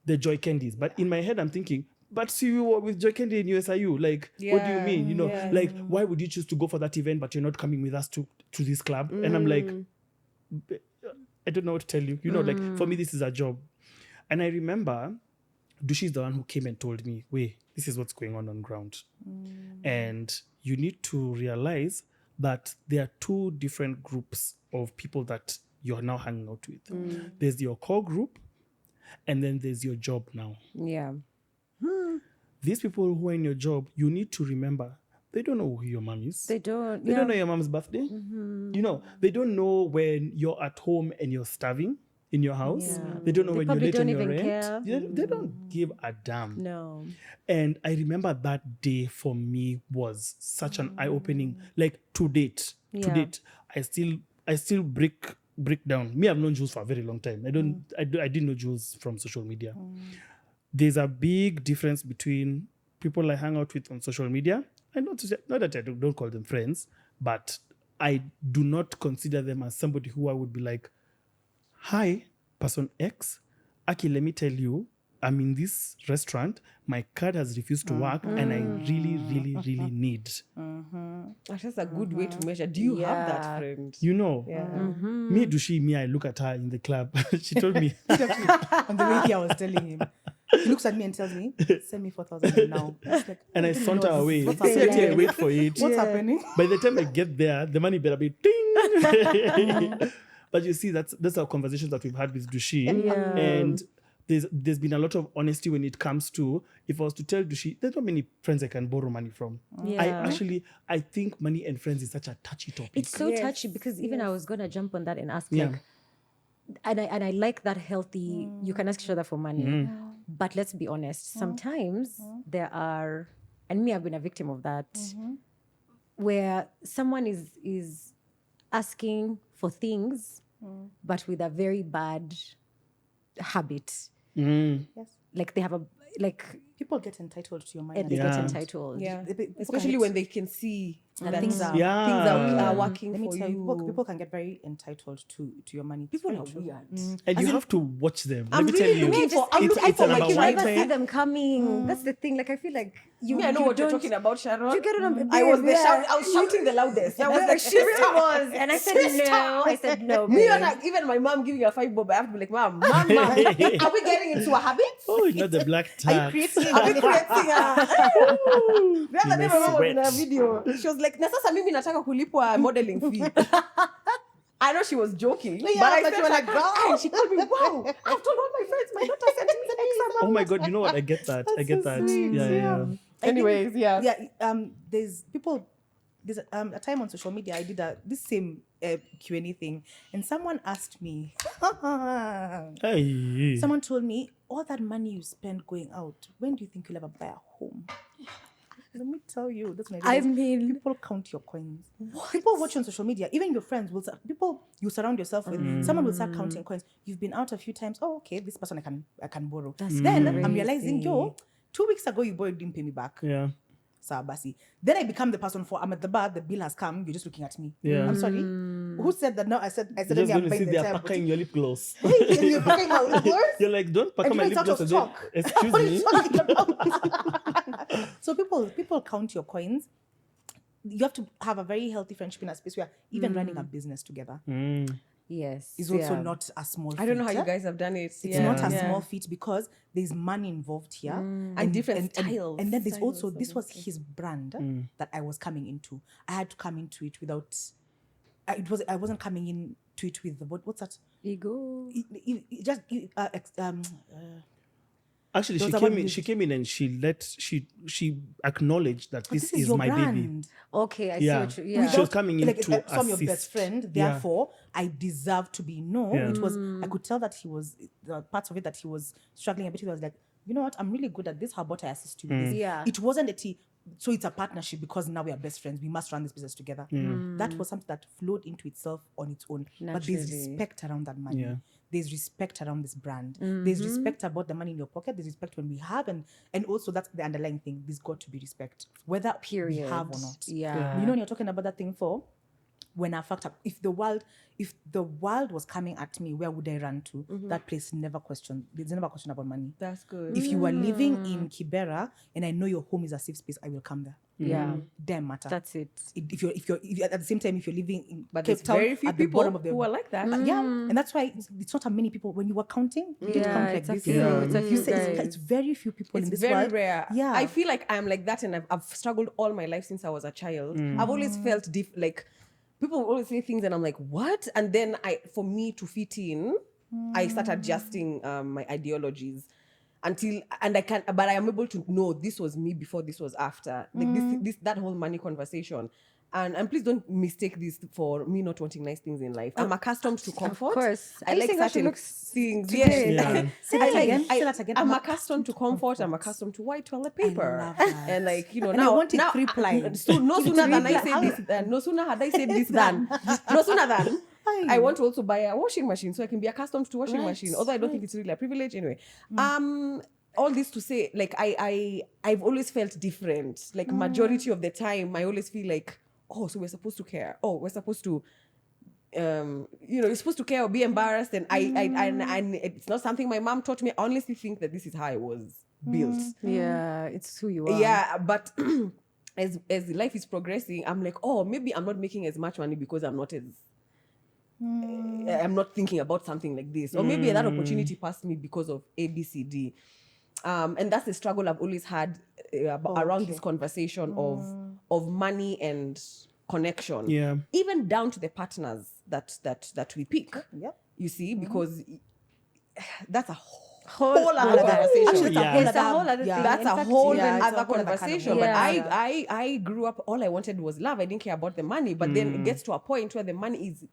the Joy Candies. But in my head, I'm thinking, but see, you were with Joy Candy in USIU. Like, what do you mean? Like, why would you choose to go for that event, but you're not coming with us to this club? And I'm like, I don't know what to tell you. Like, for me, this is a job. And I remember Dushy is the one who came and told me, wait, this is what's going on ground. And you need to realize that there are two different groups of people that you're now hanging out with. There's your core group, and then there's your job now.
Yeah.
These people who are in your job, you need to remember, they don't know who your mom is.
They don't.
They don't know your mom's birthday. They don't know when you're at home and you're starving in your house.
Yeah.
They don't know
They
when you're
probably
late on
don't
your
even
rent.
care.
They don't give a damn.
No.
And I remember that day for me was such an eye-opening, like to date, I still break down. Me, I've known Jules for a very long time. I didn't know Jules from social media. There's a big difference between people I hang out with on social media. And not that I don't call them friends, but I do not consider them as somebody who I would be like, hi, person X, Aki, let me tell you, I'm in this restaurant. My card has refused to work, and I really, really, really need.
That's just a good way to measure. Do you have that friend?
Me, Dushy, I look at her in the club. She told me.
On the way here, I was telling him. He looks at me and tells me, send me 4,000 now. Like,
and I saunter away.
What's
Sit
happening?
here and wait for it.
What's happening?
By the time I get there, the money better be ding. But you see, that's our conversations that we've had with Dushy. And there's been a lot of honesty when it comes to, if I was to tell Dushy, there's not many friends I can borrow money from. I think money and friends is such a touchy topic.
It's so touchy because even I was gonna jump on that and ask like, and I like that healthy. You can ask each other for money, but let's be honest. Sometimes there are, and me, I've been a victim of that, where someone is asking for things, but with a very bad habit.
Yes.
Like they have
People get entitled to your money.
and they get entitled.
Yeah.
People
Especially
can
when they can see that
things are-
things are working
Let me
for
tell you,
you.
people can get very entitled to your money. It's
People
very
are
true.
weird.
And you have to watch them.
I'm
Let me
really
tell you.
looking for- I'm
it's
looking
it's
for
a
my
number
You
Right,
never
one.
see them coming. That's the thing. Like I feel like you.
I know
you
what you're
don't-
talking about, Sharon.
You get on a
I was
yeah.
I was shouting the loudest. I was
Yeah,
like,
she really was, and I said no. I said no.
Me
babe.
and even my mom giving a 5 bob, I have to be like, mom, are we getting into a habit?
Oh, not the black tag.
Are we creating a... The other day my mom was in a
Sweat.
video. She was like, na sasa mimi nataka kulipwa modeling fee. I know she was joking, but I
but
said
you were like,
wow. And she called me, wow, I've told all my friends, my daughter sent me X amount.
Oh my God, you know what? I get that. I get that.
sweet,
Yeah.
Anyways, yeah.
There's a time on social media I did this same Q&A thing, and someone asked me,
Hey.
someone told me, all that money you spend going out, when do you think you'll ever buy a home? Let me tell you, that's when
I mean,
people count your coins. People watch you on social media, even your friends will people you surround yourself with, someone will start counting coins. You've been out a few times. Oh, okay, this person I can borrow. Then I'm realizing, 2 weeks ago you didn't pay me back.
Yeah.
Sabasi. Then I become the person I'm at the bar, the bill has come, you're just looking at me.
Yeah.
I'm sorry. Who said that? No, I said
You're
I'm
just going to
buying
see
the
they're
entire
packing your lip gloss.
boutique. And you're packing my lip gloss?
You're like, don't pack
And
my
you
lip
know
gloss.
it's
And
out
then,
of stock.
excuse
What are
me.
you talking about? So people count your coins. You have to have a very healthy friendship in a space where even running a business together
Yes.
is also not a small feat.
I don't know how you guys have done it.
It's not a small feat because there's money involved here
And different styles.
And then there's
Styles
also
of
this was his brand that I was coming into. I had to come into it without. I wasn't coming into it with what's that?
Ego.
Actually,
Those
she
are
came
what
in.
we-
She came in and she acknowledged that this is
your
my baby.
brand.
Okay, I see
Yeah.
what you.
She
Yeah.
was coming in
Like
to
so I'm your
assist.
best friend,
Yeah.
therefore I deserve to be known.
Yeah.
It was I could tell that he was parts of it that he was struggling a bit. He was like, you know what, I'm really good at this. How about I assist you with this?
Yeah.
It wasn't so it's a partnership because now we are best friends. We must run this business together. That was something that flowed into itself on its own. But there's
Naturally.
respect around that money.
Yeah.
There's respect around this brand. There's respect about the money in your pocket. There's respect when we have, and also that's the underlying thing. There's got to be respect, whether
Period.
we have or not.
Yeah.
You know when you're talking about that thing for when I fucked up. If the world was coming at me, where would I run to? That place never questioned. There's never a question about money.
That's good.
If you were living in Kibera and I know your home is a safe space, I will come there.
Yeah.
Damn matter.
That's it.
If you're at the same time, if you're living in
But
Cape
there's
Town,
very few
at the
people
bottom of the
who are like that.
yeah, and that's why it's not a many people. When you were counting, you didn't
Yeah,
count like
it's a
this.
few. It's a
You
few
say
guys.
it's very few people in
It's
this
very
world.
rare.
Yeah,
I feel like I'm like that, and I've struggled all my life since I was a child. I've always felt like people always say things, and I'm like, what? And then for me to fit in, I start adjusting my ideologies but I am able to know this was me before, this was after. Like that whole money conversation. And please don't mistake this for me not wanting nice things in life. I'm accustomed to comfort.
Of course.
I
Are you
like
saying that she
certain
looks
things.
today?
Yes.
Yeah.
Say that again. Say that again.
I'm accustomed to comfort. I'm accustomed to white toilet paper.
love that.
And like,
And I
now
want it
now,
3 ply.
So no sooner than I
Three
say
ply.
this, no sooner had I said this than no sooner than I want to also buy a washing machine so I can be accustomed to washing machine. Although I don't think it's really a privilege anyway. All this to say, like I've always felt different. Like majority of the time, I always feel like, oh, so we're supposed to care. Oh, we're supposed to, you're supposed to care or be embarrassed. And and it's not something my mom taught me. I honestly think that this is how I was built.
Yeah, it's who you are.
Yeah, but as life is progressing, I'm like, oh, maybe I'm not making as much money because I'm not I'm not thinking about something like this, or maybe that opportunity passed me because of A, B, C, D. And that's the struggle I've always had around this conversation of money and connection.
Yeah.
Even down to the partners that we pick.
Yep.
You see, because that's a
Whole
whole other conversation.
Actually,
It's a whole other thing.
That's
In
a
fact,
whole
yeah,
it's a
other
whole other kind of
conversation.
thing.
But
Yeah.
I grew up, all I wanted was love. I didn't care about the money. But then it gets to a point where the money is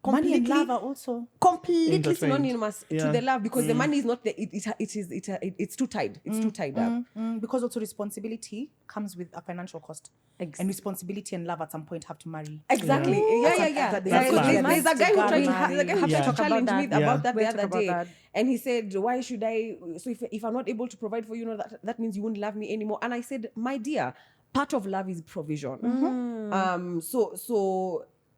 money and
completely
love are also
completely
Intertwined.
synonymous to
Yeah.
the love, because the money is not it's too tied. It's too tied up.
because also responsibility comes with a financial cost, and responsibility and love at some point have to marry.
Exactly. Yeah.
That's
There's a guy who tried
fine.
there's a guy who tried
Yeah.
to challenge me
Yeah.
about that the
We'll
other
talk about
day.
that.
And he said, why should I, so if I'm not able to provide for you, that means you won't love me anymore. And I said, my dear, part of love is provision.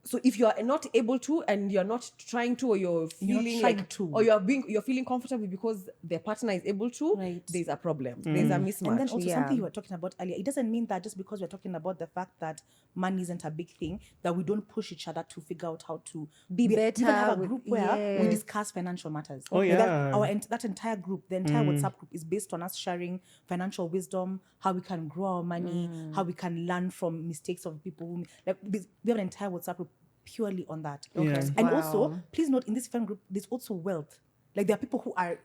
So if you are not able to, and you're not trying to, or you're feeling
trying
like,
to.
or you're feeling comfortable because their partner is able to,
Right.
there's a problem. There's a mismatch.
And then also
Yeah.
something you were talking about earlier, it doesn't mean that just because we're talking about the fact that money isn't a big thing, that we don't push each other to figure out how to
Be
we
better
even have a
with-
group where we
yes.
discuss financial matters.
Oh,
Like
yeah.
that entire group, the entire WhatsApp group is based on us sharing financial wisdom, how we can grow our money, how we can learn from mistakes of people. We have an entire WhatsApp group purely on that.
Okay.
And
Wow.
also, please note, in this friend group, there's also wealth. Like there are people who I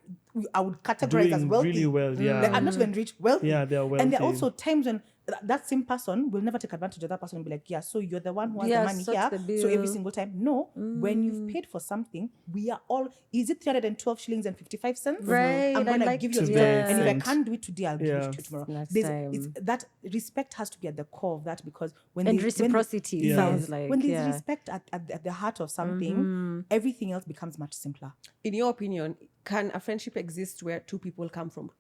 would categorize as
Doing
wealthy.
really well, yeah.
Like I'm not even rich, wealthy.
Yeah, they are
And there are
wealthy.
also times when that same person will never take advantage of that person and be like, yeah, so you're the one who has
Yeah,
the money
sort
here.
the
So every
bill.
single time. No, when you've paid for something, we are all, is it 312 shillings and 55 cents?
Right,
I'm
I
going to
like
give you a
to
bill.
the
And if I
cent.
can't do it today, I'll give
Yeah.
it to you tomorrow.
Next
It's
time.
that respect has to be at the core of that, because when
And
they-
reciprocity
Yeah.
sounds like.
when there's
yeah.
respect at the heart of something, everything else becomes much simpler.
In your opinion, can a friendship exist where two people come from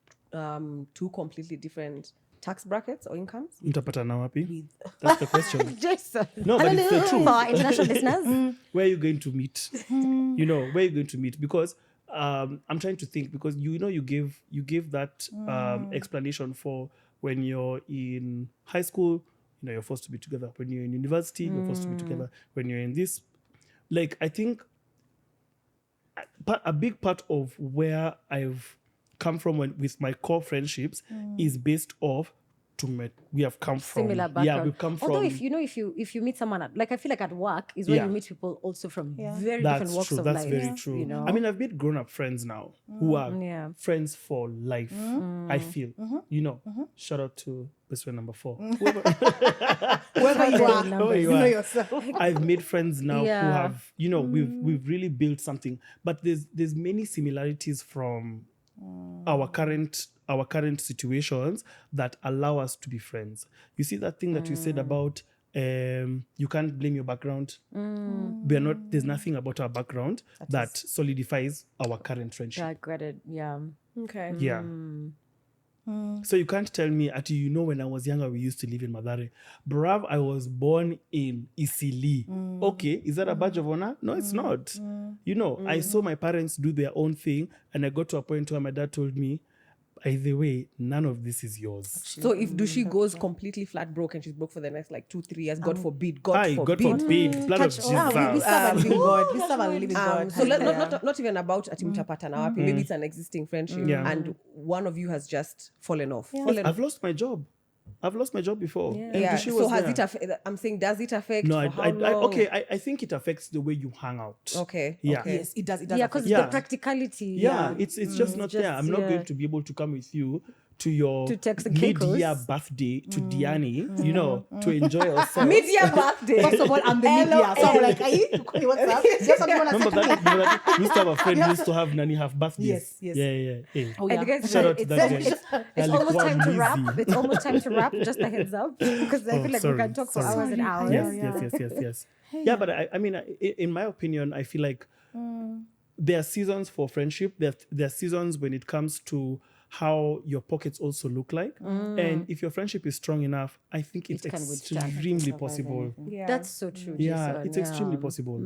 two completely different tax brackets or incomes?
Mtapatana wapi? That's the question.
Jason.
No, but it's the truth.
For our international listeners.
Where are you going to meet? You know, where are you going to meet? Because I'm trying to think, because you give that explanation for when you're in high school, you know, you're forced to be together. When you're in university, you're forced to be together. When you're in this, like, I think a big part of where I've come from with my core friendships is based off we have come from
Similar background.
Yeah, we've come from.
Although if you meet someone like I feel like at work is where
Yeah.
you meet people also from very
That's
different walks
true.
of
That's
life.
very true.
You know?
I mean, I've made grown-up friends now who are
Yeah.
friends for life. I feel, you know. Shout out to best friend number 4.
Whoever you
Very
are,
numbers.
you know yourself.
I've made friends now who
Yeah.
have, you know, we've really built something. But there's many similarities from our current situations that allow us to be friends. You see that thing that you said about you can't blame your background. There's nothing about our background that solidifies our current friendship.
I got it. Yeah.
Okay.
Yeah. So you can't tell me, you know, when I was younger, we used to live in Madare. Brav, I was born in Isili. Okay, is that a badge of honor? No, it's not. You know, I saw my parents do their own thing, and I got to a point where my dad told me, by the way, none of this is yours.
So if Dushy goes completely flat broke and she's broke for the next like 2-3 years, God forbid, God
Aye,
forbid.
God forbid. Blood of Jesus.
We serve a living God. We serve a living God.
So not even about mtapatana wapi. Maybe it's an existing friendship,
Yeah.
and one of you has just fallen off.
I've lost my job. I've lost my job before. And
Yeah.
Dushy
So
was
has
there.
I'm saying, does it affect?
No,
for how long?
I think it affects the way you hang out.
Okay.
Yeah.
Okay.
Yes, it does. It does.
Yeah,
affect
because
you.
the practicality.
Yeah, it's just not there. I'm not
yeah.
going to be able to come with you to your
To Turks and
mid-year
Caicos.
birthday to Diani, you know, to enjoy ourselves.
Mid-year birthday.
First of all, I'm the media, so I'm like, are you? What's up? Just something you
Remember
want to
that? We used to have a friend who used to have nanny have birthdays.
Yes, yes.
Yeah.
Oh,
And
yeah.
guys,
Shout out to
it's,
that guy.
it's almost
Alikuwa
time to wrap.
mwizi.
It's almost time to wrap. Just a heads up, because I feel like we can talk for hours and hours.
Yes. Yeah, but I mean, in my opinion, I feel like there are seasons for friendship. There are seasons when it comes to how your pockets also look like. And if your friendship is strong enough, I think it's
It can withstand.
extremely possible.
Yeah.
That's so true.
Yeah,
Jason.
it's extremely possible.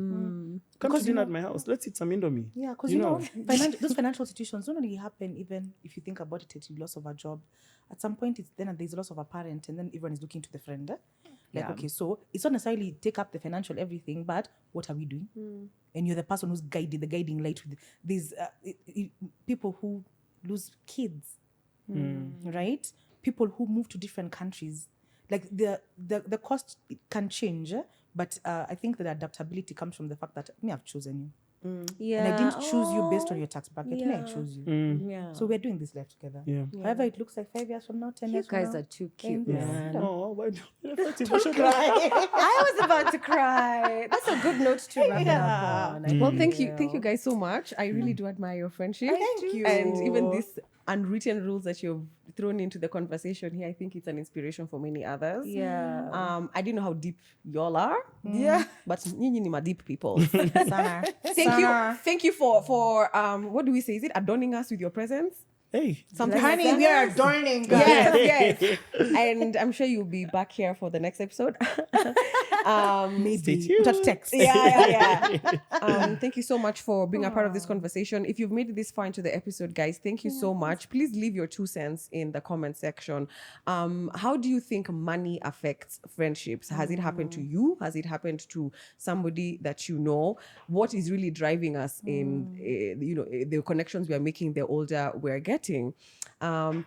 Come to dinner at my house. Let's eat some Indomie.
Yeah, because
You
you know,
know.
those financial situations don't really happen even if you think about it, it's loss of a job. At some point, there's loss of a parent, and then everyone is looking to the friend. Like, okay, so it's not necessarily take up the financial everything, but what are we doing? And you're the person who's guiding the guiding light with these people who lose kids, right? People who move to different countries. Like the cost can change, but I think that adaptability comes from the fact that I've chosen you.
Yeah.
And I didn't choose you based on your tax bracket. I chose you.
Yeah.
So we're doing this life together.
Yeah.
However, it looks like 5 years from now, 10
You
years from
guys
now.
are too cute,
Yeah.
man.
Oh, why do you
I was about to cry. That's a good note to wrap it up on.
Well, thank you guys so much. I really do admire your friendship.
Thank you.
And even these unwritten rules that you've thrown into the conversation here, I think it's an inspiration for many others.
Yeah.
I didn't know how deep y'all are.
Yeah.
But nyinyi ni ma deep people.
Sana.
Thank you for what do we say? Is it adorning us with your presence?
Hey.
Something
Honey,
like
we
that?
are adorning.
Yes. And I'm sure you'll be back here for the next episode.
Maybe.
Stay tuned.
Touch text.
Yeah. Thank you so much for being a part of this conversation. If you've made it this far into the episode, guys, thank you so much. Please leave your 2 cents in the comment section. How do you think money affects friendships? Has it happened to you? Has it happened to somebody that you know? What is really driving us in, the connections we are making the older we're getting?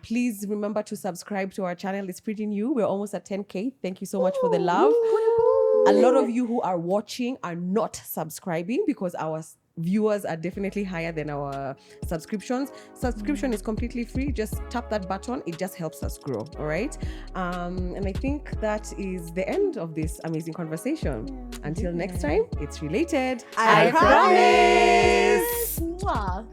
Please remember to subscribe to our channel. It's pretty new. We're almost at 10K. Thank you so much for the love. A lot of you who are watching are not subscribing because our viewers are definitely higher than our subscriptions. Subscription is completely free. Just tap that button. It just helps us grow. All right. And I think that is the end of this amazing conversation. Until next time, it's related.
I
promise.
Mwah.